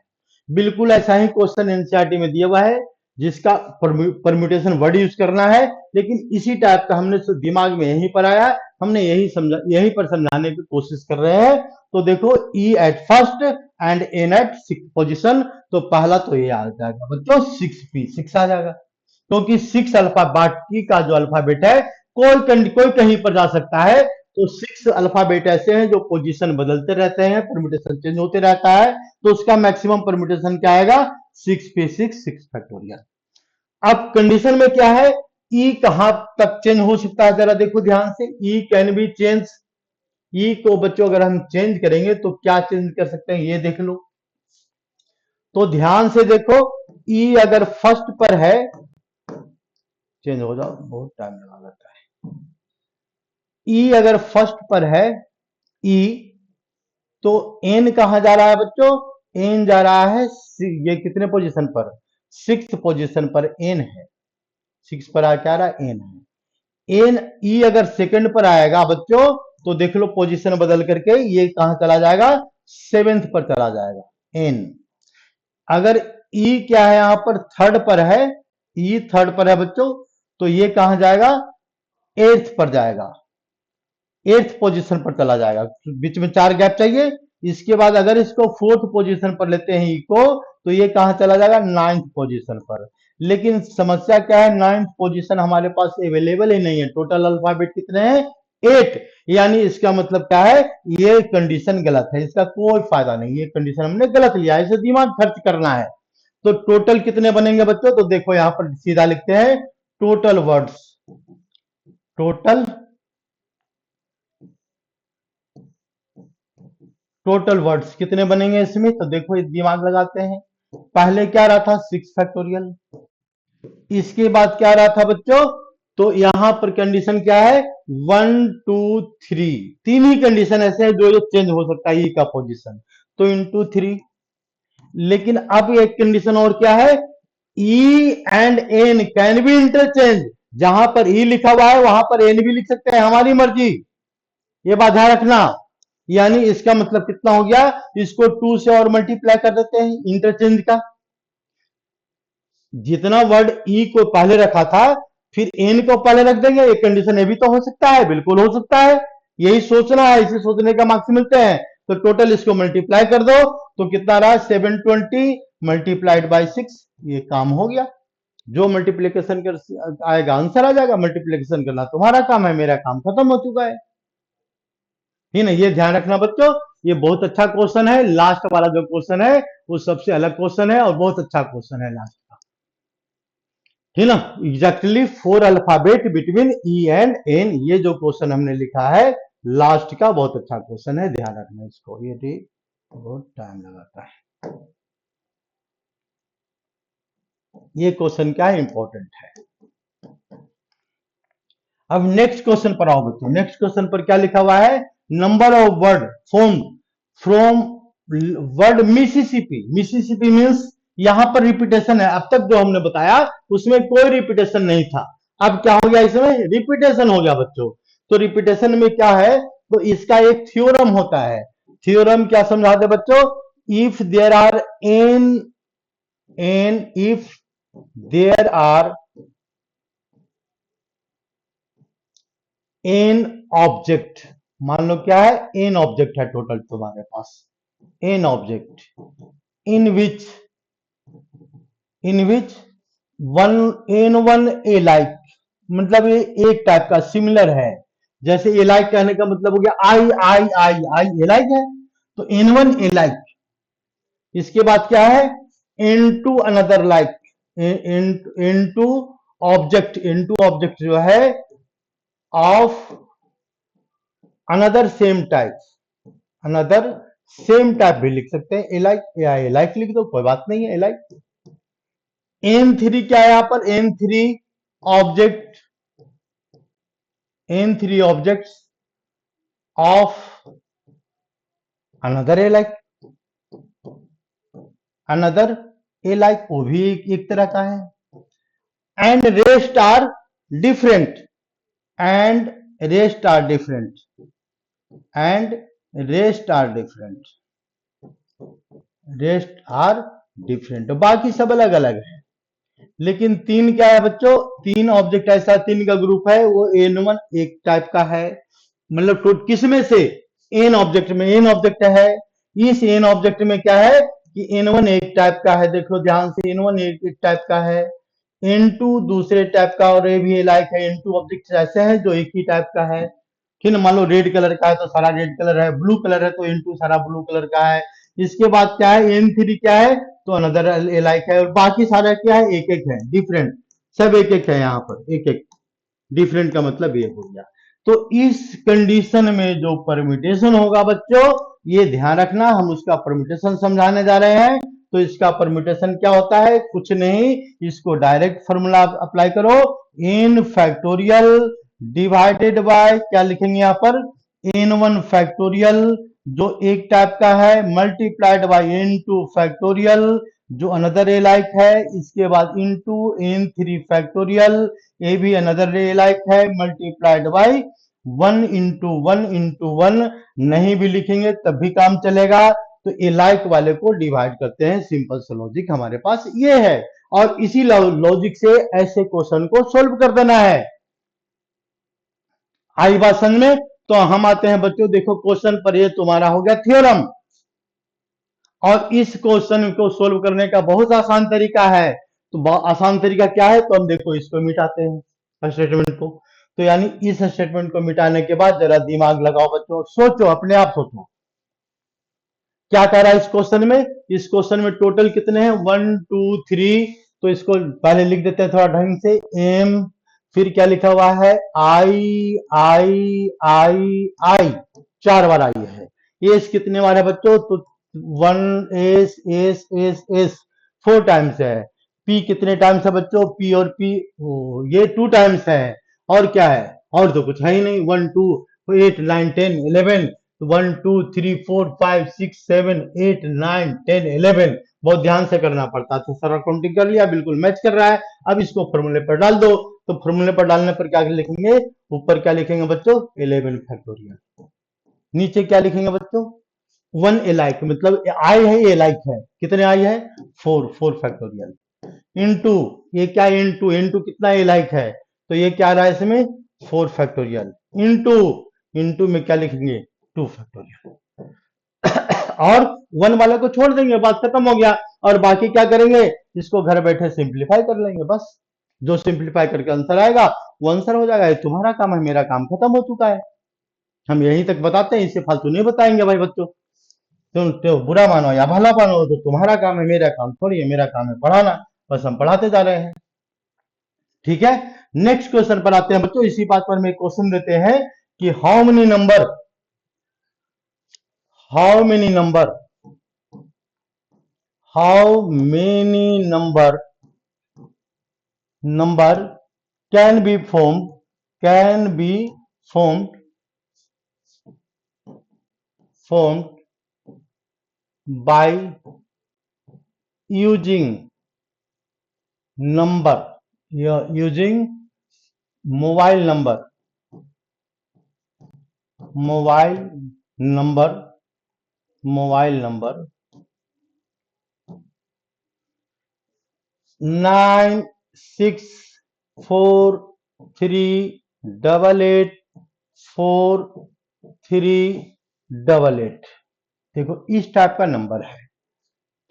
बिल्कुल ऐसा ही क्वेश्चन एनसीईआरटी में दिया हुआ है, जिसका परम्यूटेशन वर्ड यूज करना है, लेकिन इसी टाइप का हमने दिमाग में यहीं पर आया, हमने यहीं पर समझाने की कोशिश कर रहे हैं। तो देखो E at first and N at six position, तो पहला तो ये आ जाएगा बच्चों 6p6 आ जाएगा, क्योंकि 6 अल्फा, बाकी का जो अल्फाबेट है कोई कहीं पर जा सकता है, तो 6 अल्फाबेट ऐसे हैं जो पोजीशन बदलते रहते हैं, परम्यूटेशन चेंज होते रहता है, तो उसका मैक्सिमम परम्यूटेशन क्या आएगा, 6p6 6 फैक्टोरियल। अब कंडीशन में क्या है, ई कहां तक चेंज हो सकता है, जरा देखो ध्यान से, ई कैन बी चेंज, ई को बच्चों अगर हम चेंज करेंगे तो क्या चेंज कर सकते हैं, ये देख लो। तो ध्यान से देखो, ई अगर फर्स्ट पर है, चेंज हो जाओ, बहुत टाइम लगा लेता है। ई अगर फर्स्ट पर है, ई, तो एन कहां जा रहा है बच्चों, एन जा रहा है, ये कितने पोजीशन पर, सिक्स पोजीशन पर एन है, सिक्स पर आ क्या रहा है, एन है। एन ई अगर सेकंड पर आएगा बच्चों, तो देख लो पोजीशन बदल करके ये कहां चला जाएगा, सेवेंथ पर चला जाएगा एन। अगर ई क्या है, यहां पर थर्ड पर है, ई थर्ड पर है बच्चों, तो ये कहां जाएगा, एट्थ पर जाएगा, एट्थ पोजीशन पर चला जाएगा, बीच में 4 गैप चाहिए। इसके बाद अगर इसको फोर्थ पोजीशन पर लेते हैं ई को, तो ये कहां चला जाएगा, नाइन्थ पोजीशन पर। लेकिन समस्या क्या है, नाइन्थ पोजीशन हमारे पास अवेलेबल ही नहीं है, टोटल अल्फाबेट कितने हैं, 8, यानी इसका मतलब क्या है, ये कंडीशन गलत है, इसका कोई फायदा नहीं, ये कंडीशन हमने गलत लिया है, इसे दिमाग खर्च करना है। तो टोटल कितने बनेंगे बच्चों, तो देखो यहां पर सीधा लिखते हैं, total words, total total words कितने बनेंगे इसमें, तो देखो ये दिमाग लगाते हैं। पहले क्या रहा था, 6 फैक्टोरियल, इसके बाद क्या रहा था बच्चों, तो यहां पर कंडीशन क्या है, 1 2 3, तीन ही कंडीशन ऐसे हैं जो चेंज हो सकता है ई का पोजीशन, तो इंटू 3। लेकिन अब एक कंडीशन और क्या है, E and N can be interchange, जहां पर ई लिखा हुआ है वहां पर एन भी लिख सकते हैं, हमारी मर्जी, ये बात ध्यान रखना। यानी इसका मतलब कितना हो गया, इसको 2 से और मल्टीप्लाई कर देते हैं इंटरचेंज का, जितना वर्ड ई को पहले रखा था फिर एन को पहले रख देंगे, एक कंडीशन ये भी तो हो सकता है, बिल्कुल हो सकता है, यही सोचना है, इसे सोचने का मार्क्स मिलते हैं। तो टोटल इसको मल्टीप्लाई कर दो, तो कितना रहा, 720 मल्टीप्लाइड बाई 6, ये काम हो गया। जो मल्टीप्लीकेशन कर आएगा आंसर आ जाएगा, मल्टीप्लीकेशन करना तुम्हारा काम है, मेरा काम खत्म हो चुका है। ठीक है, ये ध्यान रखना बच्चों, ये बहुत अच्छा क्वेश्चन है, लास्ट वाला जो क्वेश्चन है वो सबसे अलग क्वेश्चन है और बहुत अच्छा क्वेश्चन है लास्ट का, ठीक ना। Exactly 4 alphabet between E and N, ये जो क्वेश्चन हमने लिखा है लास्ट का, बहुत अच्छा क्वेश्चन है, ध्यान रखना इसको, ये ठीक बहुत टाइम लगाता है, ये क्वेश्चन क्या है, इंपॉर्टेंट है। अब नेक्स्ट क्वेश्चन पर आओ बच्चों, नेक्स्ट क्वेश्चन पर क्या लिखा हुआ है, number of word from from word Mississippi, Mississippi means यहां पर रिपीटेशन है, अब तक जो हमने बताया उसमें कोई रिपीटेशन नहीं था, अब क्या हो गया, इसमें रिपीटेशन हो गया बच्चों। तो रिपीटेशन में क्या है, तो इसका एक थ्योरम होता है, थ्योरम क्या समझाते बच्चों, if there are n n if there are n object, मान लो क्या है, एन ऑब्जेक्ट है टोटल तुम्हारे पास, n object in which one n one alike, मतलब ये एक टाइप का सिमिलर है, जैसे ए लाइक कहने का मतलब हो गया आई आई आई आई ए लाइक है, तो एन वन ए लाइक। इसके बाद क्या है, N two another like, N two object, N two object जो है of another same type, another same type भी लिख सकते हैं, ए लाइक, ए लाइक लिख दो, कोई बात नहीं है, ए लाइक। एन थ्री क्या है यहां पर, N three object, N three object of another a like, another a like, वो भी एक तरह का है। And rest are different, and rest are different, and rest are different, rest are different, बाकी सब अलग अलग है। लेकिन तीन क्या है बच्चों, तीन ऑब्जेक्ट ऐसा, तीन का ग्रुप है, वो एन वन एक टाइप का है, मतलब किसमें से, एन ऑब्जेक्ट में, एन ऑब्जेक्ट है, इस एन ऑब्जेक्ट में क्या है कि एन वन एक टाइप का है, देख लो ध्यान से, एन वन एक टाइप का है, एन टू दूसरे टाइप का, और ये भी लाइक है, एन टू ऑब्जेक्ट ऐसे हैं जो एक ही टाइप का है, ठीक है। मान लो रेड कलर का है तो सारा रेड कलर है, ब्लू कलर है तो एन टू सारा ब्लू कलर का है। इसके बाद क्या है, एन थ्री क्या है, तो अनदर लाइक है, और बाकी सारा क्या है, एक एक है, डिफरेंट। सब एक एक है यहाँ पर, एक एक डिफरेंट का मतलब ये हो गया। तो इस कंडीशन में जो परम्यूटेशन होगा बच्चों, ये ध्यान रखना, हम उसका परम्यूटेशन समझाने जा रहे हैं। तो इसका परम्यूटेशन क्या होता है, कुछ नहीं, इसको डायरेक्ट फॉर्मूला अप्लाई करो, n फैक्टोरियल डिवाइडेड बाय क्या लिखेंगे यहाँ पर, n1 फैक्टोरियल जो एक टाइप का है, मल्टीप्लाइड बाय n2 फैक्टोरियल जो अनदर ए लाइक है, इसके बाद इनटू n3 फैक्टोरियल, ये भी अनदर ए लाइक है, मल्टीप्लाइड बाय 1 नहीं भी लिखेंगे तब भी काम चलेगा। तो ए लाइक वाले को डिवाइड करते हैं, सिंपल सा लॉजिक हमारे पास ये है, और इसी लॉजिक से ऐसे क्वेश्चन को सोल्व कर देना है। आई बात समझ में? तो हम आते हैं बच्चों, देखो क्वेश्चन पर, ये तुम्हारा हो गया थ्योरम, और इस क्वेश्चन को सोल्व करने का बहुत आसान तरीका है। तो आसान तरीका क्या है, तो हम देखो इसको मिटाते हैं स्टेटमेंट को। तो यानी इस स्टेटमेंट को मिटाने के बाद जरा दिमाग लगाओ बच्चों, सोचो, अपने आप सोचो क्या कह रहा है इस क्वेश्चन में। इस क्वेश्चन में टोटल कितने हैं, 1 2 3। तो इसको पहले लिख देते हैं थोड़ा ढंग से, एम, फिर क्या लिखा हुआ है, आई आई आई आई, 4 बार आई है। एस कितने बार है बच्चों, तो 1 S S S S 4 times है। पी कितने टाइम्स है बच्चों, पी और पी ये 2 टाइम्स है। और क्या है, और तो कुछ है ही नहीं, 1 2 8 9 10 11, 1 2 3 4 5 6 7 8 9 10 11, बहुत ध्यान से करना पड़ता है। तो सारा काउंटिंग कर लिया, बिल्कुल मैच कर रहा है। अब इसको फॉर्मूले पर डाल दो। तो फॉर्मूले पर डालने पर क्या लिखेंगे, ऊपर क्या लिखेंगे बच्चों, 11 फैक्टोरियल, नीचे क्या लिखेंगे बच्चों, 1 ए लाइक, मतलब आई है, ए लाइक है, कितने आई है, 4 फैक्टोरियल, इनटू ये क्या, इनटू इनटू कितना ए लाइक है, तो ये क्या रहा है इसमें, 4 फैक्टोरियल, इनटू इनटू में क्या लिखेंगे, 2 फैक्टोरियल, और 1 वाले को छोड़ देंगे, बात खत्म हो गया। और बाकी क्या करेंगे, इसको घर बैठे सिंप्लीफाई कर लेंगे, बस जो सिंप्लीफाई करके आंसर आएगा वो आंसर हो जाएगा। ये तुम्हारा काम है, मेरा काम खत्म हो चुका है। हम यहीं तक बताते हैं, इससे फालतू नहीं बताएंगे भाई बच्चों। तुम तो बुरा मानो या भला मानो, तो तुम्हारा काम है, मेरा काम थोड़ी है, मेरा काम है पढ़ाना, बस हम पढ़ाते जा रहे हैं। ठीक है, नेक्स्ट क्वेश्चन पर आते हैं बच्चों। इसी बात पर में क्वेश्चन देते हैं कि how many number how many number can be formed by using mobile number 9643884388। देखो इस टाइप का नंबर है,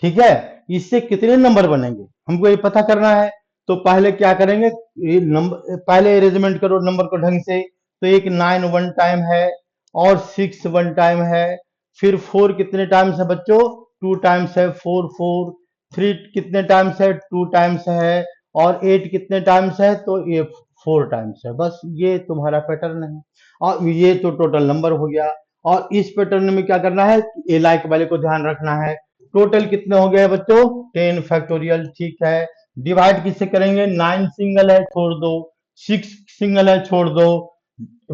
ठीक है। इससे कितने नंबर बनेंगे हमको ये पता करना है। तो पहले क्या करेंगे, ये नंबर पहले अरेंजमेंट करो नंबर को ढंग से। तो एक 9 1 टाइम है, और 6 1 टाइम है, फिर 4 कितने टाइम्स है बच्चों, 2 टाइम्स है, 4 4, 3 कितने टाइम्स है, 2 टाइम्स है, और 8 कितने टाइम्स है, तो ये 4 टाइम्स है। बस ये तुम्हारा पैटर्न है, और ये तो टोटल नंबर हो गया। और इस पैटर्न में क्या करना है, ए लाइक वाले को ध्यान रखना है। टोटल कितने हो गए बच्चों, 10 फैक्टोरियल, ठीक है। डिवाइड किससे करेंगे, 9 सिंगल है, छोड़ दो, 6 सिंगल है, छोड़ दो,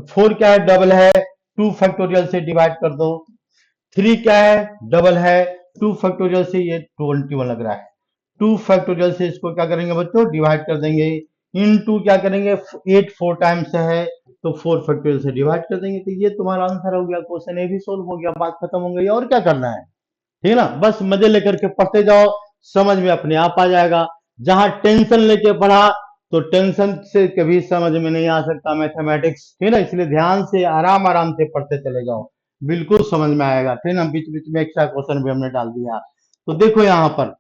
4 क्या है, डबल है, 2 फैक्टोरियल से डिवाइड कर दो, 3 क्या है, डबल है, 2 फैक्टोरियल से ये 21 लग रहा है, 2 फैक्टोरियल से इसको क्या करेंगे बच्चों, डिवाइड कर देंगे, इनटू क्या करेंगे, 8 4 टाइम्स है, तो 4 फैक्टोरियल से डिवाइड कर देंगे। तो ये तुम्हारा आंसर हो गया, क्वेश्चन ए भी सोल्व हो गया, बात खत्म हो गई। और क्या करना है, ठीक है ना, बस मजे लेकर के पढ़ते जाओ, समझ में अपने आप आ जाएगा। जहां टेंशन लेके पढ़ा तो टेंशन से कभी समझ में नहीं आ सकता मैथमेटिक्स, ठीक है ना, इसलिए ध्यान से आराम आराम से पढ़ते चले जाओ, बिल्कुल समझ में आएगा, ठीक है ना। बीच बीच में एक्स्ट्रा क्वेश्चन भी हमने डाल दिया। तो देखो यहां पर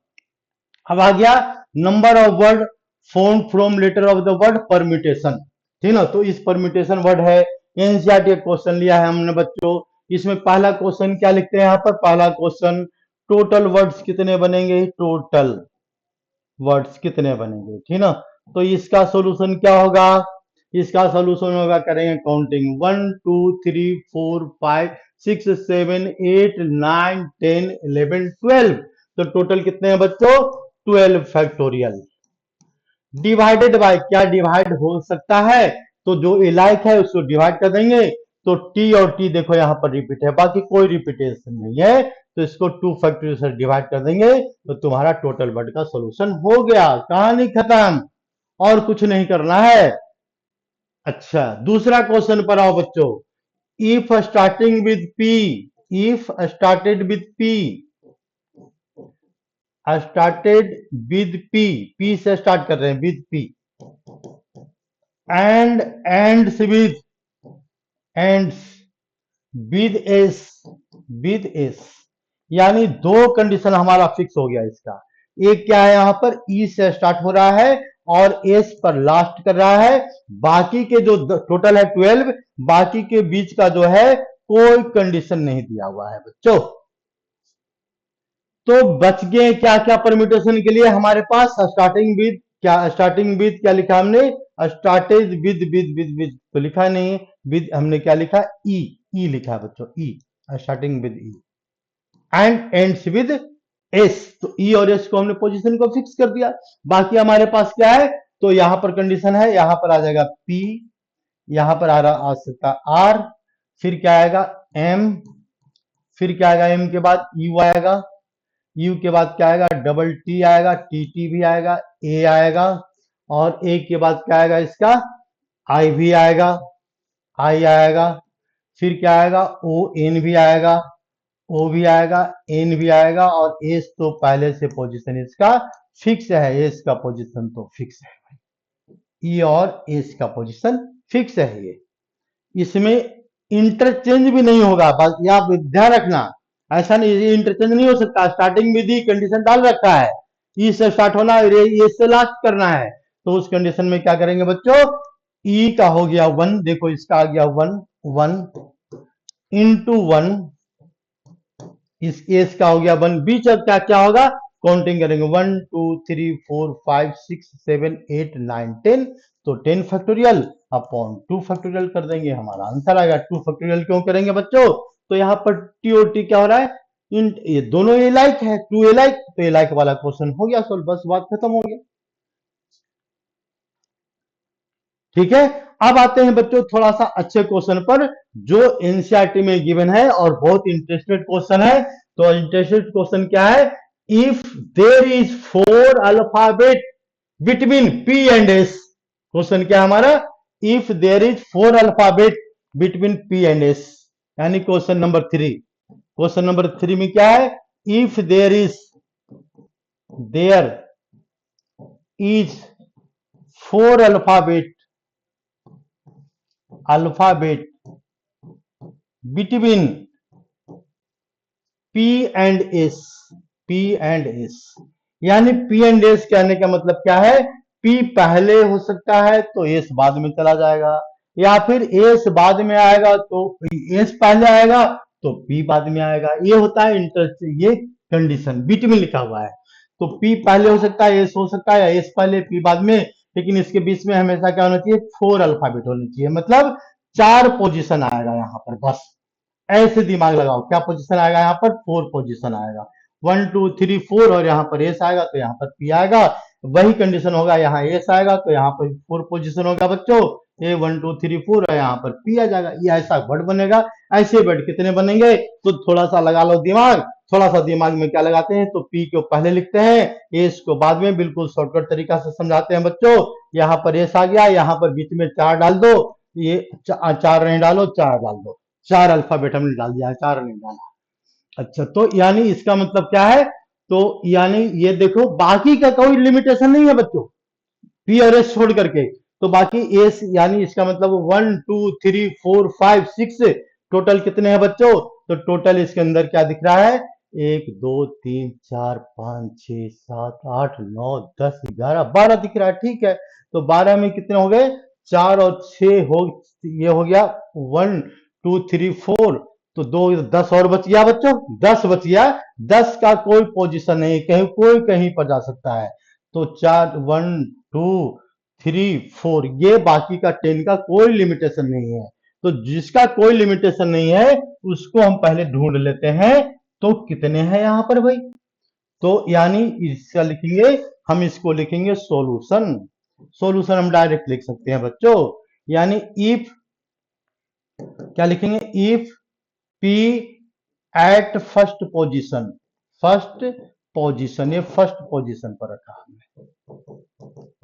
अब आ गया number of word form from letter of the word permutation, ठीक ना। तो इस परम्यूटेशन वर्ड है, एनसीईआरटी क्वेश्चन लिया है हमने बच्चों। इसमें पहला क्वेश्चन क्या लिखते हैं, यहाँ पर पहला क्वेश्चन, टोटल वर्ड्स कितने बनेंगे, टोटल वर्ड्स कितने बनेंगे, ठीक ना। तो इसका सॉल्यूशन क्या होगा? इसका सॉल्यूशन होगा, करेंगे काउंटिंग 1 2 3 4 5 6 7 8 9 10 11 12। तो टोटल कितने हैं बच्चों? 12 फैक्टोरियल। डिवाइडेड बाय, क्या डिवाइड हो सकता है? तो जो इलाइक है उसको डिवाइड कर देंगे, तो टी और टी देखो यहां पर रिपीट है, बाकी कोई रिपीटेशन नहीं है, तो इसको 2 फैक्टोरियल से डिवाइड कर देंगे, तो तुम्हारा टोटल वर्ड का सॉल्यूशन हो गया, कहानी खत्म, और कुछ नहीं करना है। अच्छा, दूसरा क्वेश्चन पर आओ बच्चों। If starting with P, if started with P, started with P, P से स्टार्ट कर रहे हैं, with P, and ends with S, with S, यानी दो कंडीशन हमारा फिक्स हो गया इसका। एक क्या है, यहां पर ई से स्टार्ट हो रहा है और एस पर लास्ट कर रहा है, बाकी के जो टोटल है 12, बाकी के बीच का जो है कोई कंडीशन नहीं दिया हुआ है बच्चों। तो बच गए क्या क्या परम्यूटेशन के लिए हमारे पास? स्टार्टिंग विद, क्या स्टार्टिंग विद क्या लिखा हमने? स्टार्टेज विद तो लिखा नहीं, विद हमने क्या लिखा? ई लिखा है बच्चों, E, starting with E, and ends with S. तो ई और एस को हमने पोजीशन को फिक्स कर दिया। बाकी हमारे पास क्या है? तो यहां पर कंडीशन है, यहां पर आ जाएगा पी, यहां पर आ सकता आर, फिर क्या आएगा? एम, फिर क्या आएगा? एम के बाद यू आएगा, यू के बाद क्या आएगा? डबल टी आएगा, टी टी भी आएगा, ए आएगा, और ए के बाद क्या आएगा इसका? आई भी आएगा, आई आएगा, फिर क्या आएगा? ओ एन भी आएगा, ओ भी आएगा, एन भी आएगा, और एस तो पहले से पोजीशन इसका फिक्स है, एस का पोजीशन तो फिक्स है, ई और एस का पोजीशन फिक्स है। ये इसमें इंटरचेंज भी नहीं होगा, बस ये आप ध्यान रखना, ऐसा नहीं, ये इंटरचेंज नहीं हो सकता। स्टार्टिंग में दी कंडीशन डाल रखा है, ई से स्टार्ट होना, ए से लास्ट करना है, तो उस कंडीशन में क्या करेंगे बच्चों? ई का हो गया 1, देखो इसका आ गया 1, 1 इंटू 1, इस एस का हो गया 1, बीच अब क्या क्या होगा? काउंटिंग करेंगे 1 2 3 4 5 6 7 8 9 10, तो 10 फैक्टोरियल अपॉन 2 फैक्टोरियल कर देंगे, हमारा आंसर आएगा। 2 फैक्टोरियल क्यों करेंगे बच्चों? तो यहाँ पर टी और टी क्या हो रहा है? ये दोनों ए लाइक है, 2 ए लाइक, तो ए लाइक वाला क्वेश्चन हो गया सोल्व, बस बात खत्म हो गया। ठीक है, अब आते हैं बच्चों थोड़ा सा अच्छे क्वेश्चन पर, जो एनसीईआरटी में गिवन है और बहुत इंटरेस्टेड क्वेश्चन है। तो इंटरेस्टेड क्वेश्चन क्या है? If there is 4 alphabet between P and S, question क्या है हमारा? If there is 4 alphabet between P and S, यानी क्वेश्चन नंबर 3। क्वेश्चन नंबर 3 में क्या है? If there is 4 alphabet between P and S, P and S, यानी पी एंड एस कहने का मतलब क्या है? पी पहले हो सकता है तो एस बाद में चला जाएगा, या फिर एस बाद में आएगा तो एस पहले आएगा तो पी बाद में आएगा, ये होता है इंटरेस्ट, ये कंडीशन बीच में लिखा हुआ है। तो पी पहले हो सकता है, एस हो सकता है, या एस पहले पी बाद में, लेकिन इसके बीच में हमेशा क्या होना चाहिए? 4 अल्फाबेट होनी चाहिए, मतलब 4 पोजीशन आएगा यहाँ पर, बस ऐसे दिमाग लगाओ। क्या पोजीशन आएगा यहाँ पर? 4 पोजीशन आएगा, 1 2 3 4, और यहाँ पर एस आएगा तो यहाँ पर पी आएगा, वही कंडीशन होगा, यहाँ एस आएगा तो यहाँ पर 4 पोजीशन होगा बच्चों, ए 1 2 3 4, और यहाँ पर पी आ जाएगा, ये ऐसा वर्ड बनेगा। ऐसे वर्ड कितने बनेंगे? तो थोड़ा सा लगा लो दिमाग, थोड़ा सा दिमाग में क्या लगाते हैं? तो पी को पहले लिखते हैं, एस को बाद में, बिल्कुल शॉर्टकट तरीका से समझाते हैं बच्चों। यहाँ पर एस आ गया, यहाँ पर बीच में 4 डाल दो, ये 4 नहीं डालो, 4 डाल दो, 4 अल्फाबेट हमने डाल दिया है, 4 नहीं डाला। अच्छा, तो यानी इसका मतलब क्या है? तो यानी ये देखो, बाकी का कोई लिमिटेशन नहीं है बच्चों, पी और एस छोड़ करके, तो बाकी एस, यानी इसका मतलब 1 2 3 4 5 6, टोटल कितने हैं बच्चों? तो टोटल इसके अंदर क्या दिख रहा है? 1 2 3 4 5 6 7 8 9 10 11 12 दिख रहा है, ठीक है। तो 12 में कितने हो गए? 4 और 6 हो, ये हो गया 1 2 3 4, तो 2 10 और बच गया बच्चों, 10 बच गया। 10 का कोई पोजीशन नहीं, कहीं कोई कहीं पर जा सकता है, तो 4 1 2 3 4 ये बाकी का 10 का कोई लिमिटेशन नहीं है। तो जिसका कोई लिमिटेशन नहीं है उसको हम पहले ढूंढ लेते हैं। तो कितने हैं यहां पर भाई? तो यानी इसका लिखेंगे, हम इसको लिखेंगे सॉल्यूशन। सॉल्यूशन हम डायरेक्ट लिख सकते हैं बच्चों। यानी इफ, क्या लिखेंगे? If P eight first position, first position, ये फर्स्ट पोजीशन पर रखा हमने,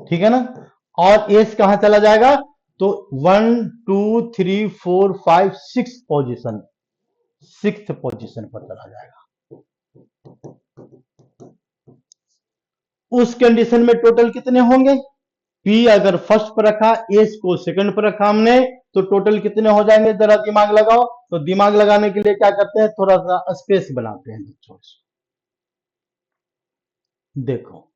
ठीक है ना। और एस कहां चला जाएगा? तो 1 2 3 4 5 6 पोजीशन, सिक्स पोजीशन पर चला जाएगा। उस कंडीशन में टोटल कितने होंगे? पी अगर फर्स्ट पर रखा, एस को सेकंड पर रखा हमने, तो टोटल कितने हो जाएंगे? जरा दिमाग लगाओ। तो दिमाग लगाने के लिए क्या करते हैं? थोड़ा सा स्पेस बनाते हैं बच्चों। देखो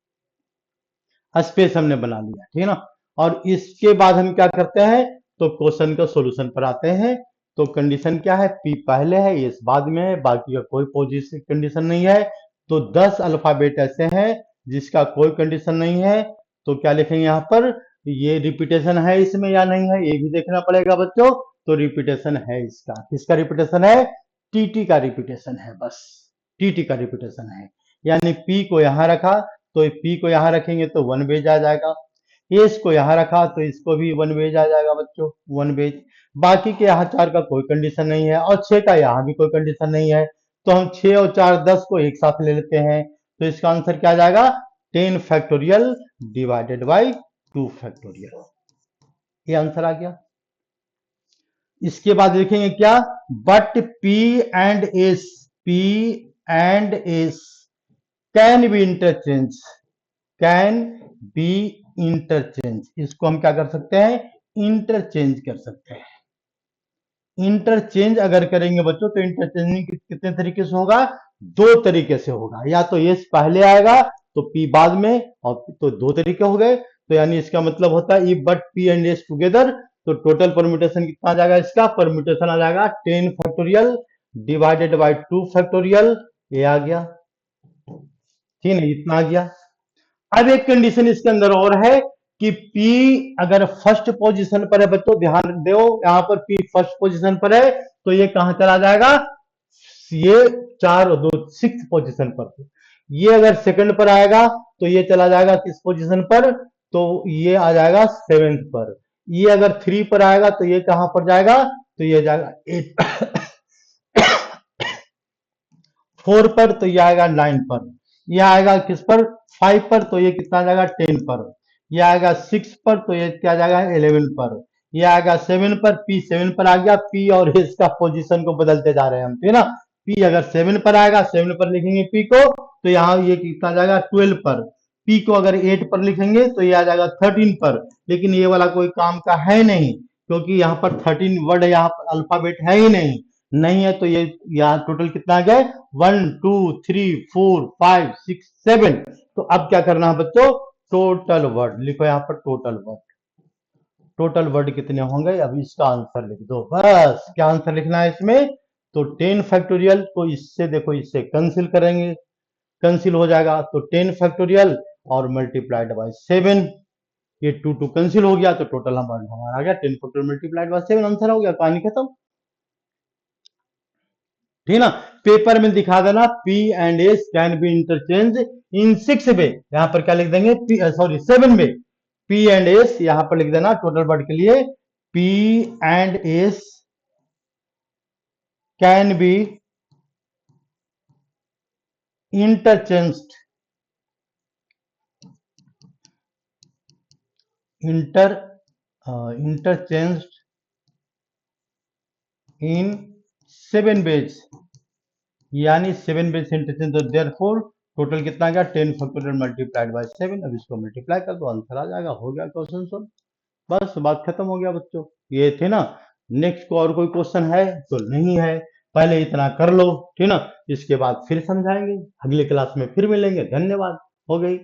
स्पेस हमने बना लिया, ठीक है ना। और इसके बाद हम क्या करते हैं? तो क्वेश्चन का सॉल्यूशन पर आते हैं। तो कंडीशन क्या है? पी पहले है, एस बाद में है, बाकी का कोई पोजीशन कंडीशन नहीं है। तो 10 अल्फाबेट ऐसे हैं जिसका कोई कंडीशन नहीं है। तो क्या लिखेंगे यहाँ पर? ये रिपीटेशन है इसमें या नहीं है, ये भी देखना पड़ेगा बच्चों। तो रिपीटेशन है इसका। किसका रिपीटेशन है? टीटी का रिपीटेशन है, बस टीटी का रिपीटेशन है। यानी पी को यहां रखा तो पी को यहां रखेंगे तो वन वेज आ जाएगा। एस को यहां रखा तो इसको भी वन वेज आ जाएगा बच्चों, वन वेज। बाकी के यहाँ 4 का कोई कंडीशन नहीं है और 6 का यहाँ भी कोई कंडीशन नहीं है। तो हम 6 और 4 10 को एक साथ ले लेते हैं। तो इसका आंसर क्या आ जाएगा? 10 फैक्टोरियल डिवाइडेड बाई 2 फैक्टोरियल, ये आंसर आ गया। इसके बाद लिखेंगे क्या? But P and S, P and S can be interchange, can be interchange. इसको हम क्या कर सकते हैं? इंटरचेंज कर सकते हैं। इंटरचेंज अगर करेंगे बच्चों तो इंटरचेंजिंग कितने तरीके से होगा? 2 तरीके से होगा। या तो एस पहले आएगा तो पी बाद में, और तो 2 तरीके हो गए। तो यानी इसका मतलब होता है if but P and S together, तो टोटल परम्यूटेशन कितना आ जाएगा? इसका परम्यूटेशन आ जाएगा 10 फैक्टोरियल डिवाइडेड बाय 2 फैक्टोरियल, ये आ गया, ठीक है, इतना आ गया। अब एक कंडीशन इसके अंदर और है कि P अगर फर्स्ट पोजीशन पर है, बच्चों ध्यान दो, यहां पर P फर्स्ट पोजीशन पर है तो ये कहां चला जाएगा? ये 4 और 2 सिक्स पोजीशन पर। ये अगर सेकंड पर आएगा तो ये चला जाएगा किस पोजीशन पर? तो ये आ जाएगा 7th पर। ये अगर 3 पर आएगा तो ये कहां पर जाएगा? तो ये जाएगा 8 4 पर तो ये आएगा 9 पर। ये आएगा किस पर? 5 पर तो ये कितना जाएगा? 10 पर। ये आएगा 6 पर तो ये क्या जाएगा? 11 पर। ये आएगा 7 पर, पी 7 पर आ गया। पी और इसका पोजीशन को बदलते जा रहे हैं हम, ठीक है ना। पी अगर 7 पर आएगा, 7 पर लिखेंगे पी को, तो यहाँ ये कितना जाएगा? 12 पर। पी को अगर 8 पर लिखेंगे तो ये आ जाएगा 13 पर। लेकिन ये वाला कोई काम का है नहीं, क्योंकि यहाँ पर 13 वर्ड यहाँ पर अल्फाबेट है ही नहीं, नहीं है। तो ये यहाँ टोटल कितना आ गया? 1 2 3 4 5 6 7। तो अब क्या करना है बच्चों? टोटल वर्ड लिखो यहाँ पर, टोटल वर्ड। टोटल वर्ड कितने होंगे? अब इसका आंसर लिख दो, बस। क्या आंसर लिखना है इसमें? तो 10 फैक्टोरियल, तो इससे देखो, इससे कैंसिल करेंगे, कैंसिल हो जाएगा। तो 10 फैक्टोरियल और मल्टीप्लाइड बाय 7, ये 2 2 कैंसिल हो गया तो टोटल हमारा आ गया 10 फैक्टोरियल मल्टीप्लाइड बाय 7, आंसर हो गया, कहानी खत्म, ठीक है ना। पेपर में दिखा देना P and S can be interchange in 6 way, यहां पर क्या लिख देंगे? Sorry 7 way. P and S यहां पर लिख देना टोटल वर्ड के लिए, P and S can be interchanged, interchanged in 7 ways, यानी 7 वेज इंटरचेंज। तो देयरफॉर टोटल कितना गया? 10 फैक्टोरियल मल्टीप्लाइड बाय 7। अब इसको मल्टीप्लाई कर दो, आंसर आ जाएगा, हो गया क्वेश्चन सॉल्व, बस बात खत्म हो गया बच्चों। ये थे ना। नेक्स्ट को और कोई क्वेश्चन है तो नहीं है, पहले इतना कर लो, ठीक ना। इसके बाद फिर समझाएंगे, अगले क्लास में फिर मिलेंगे। धन्यवाद, हो गई।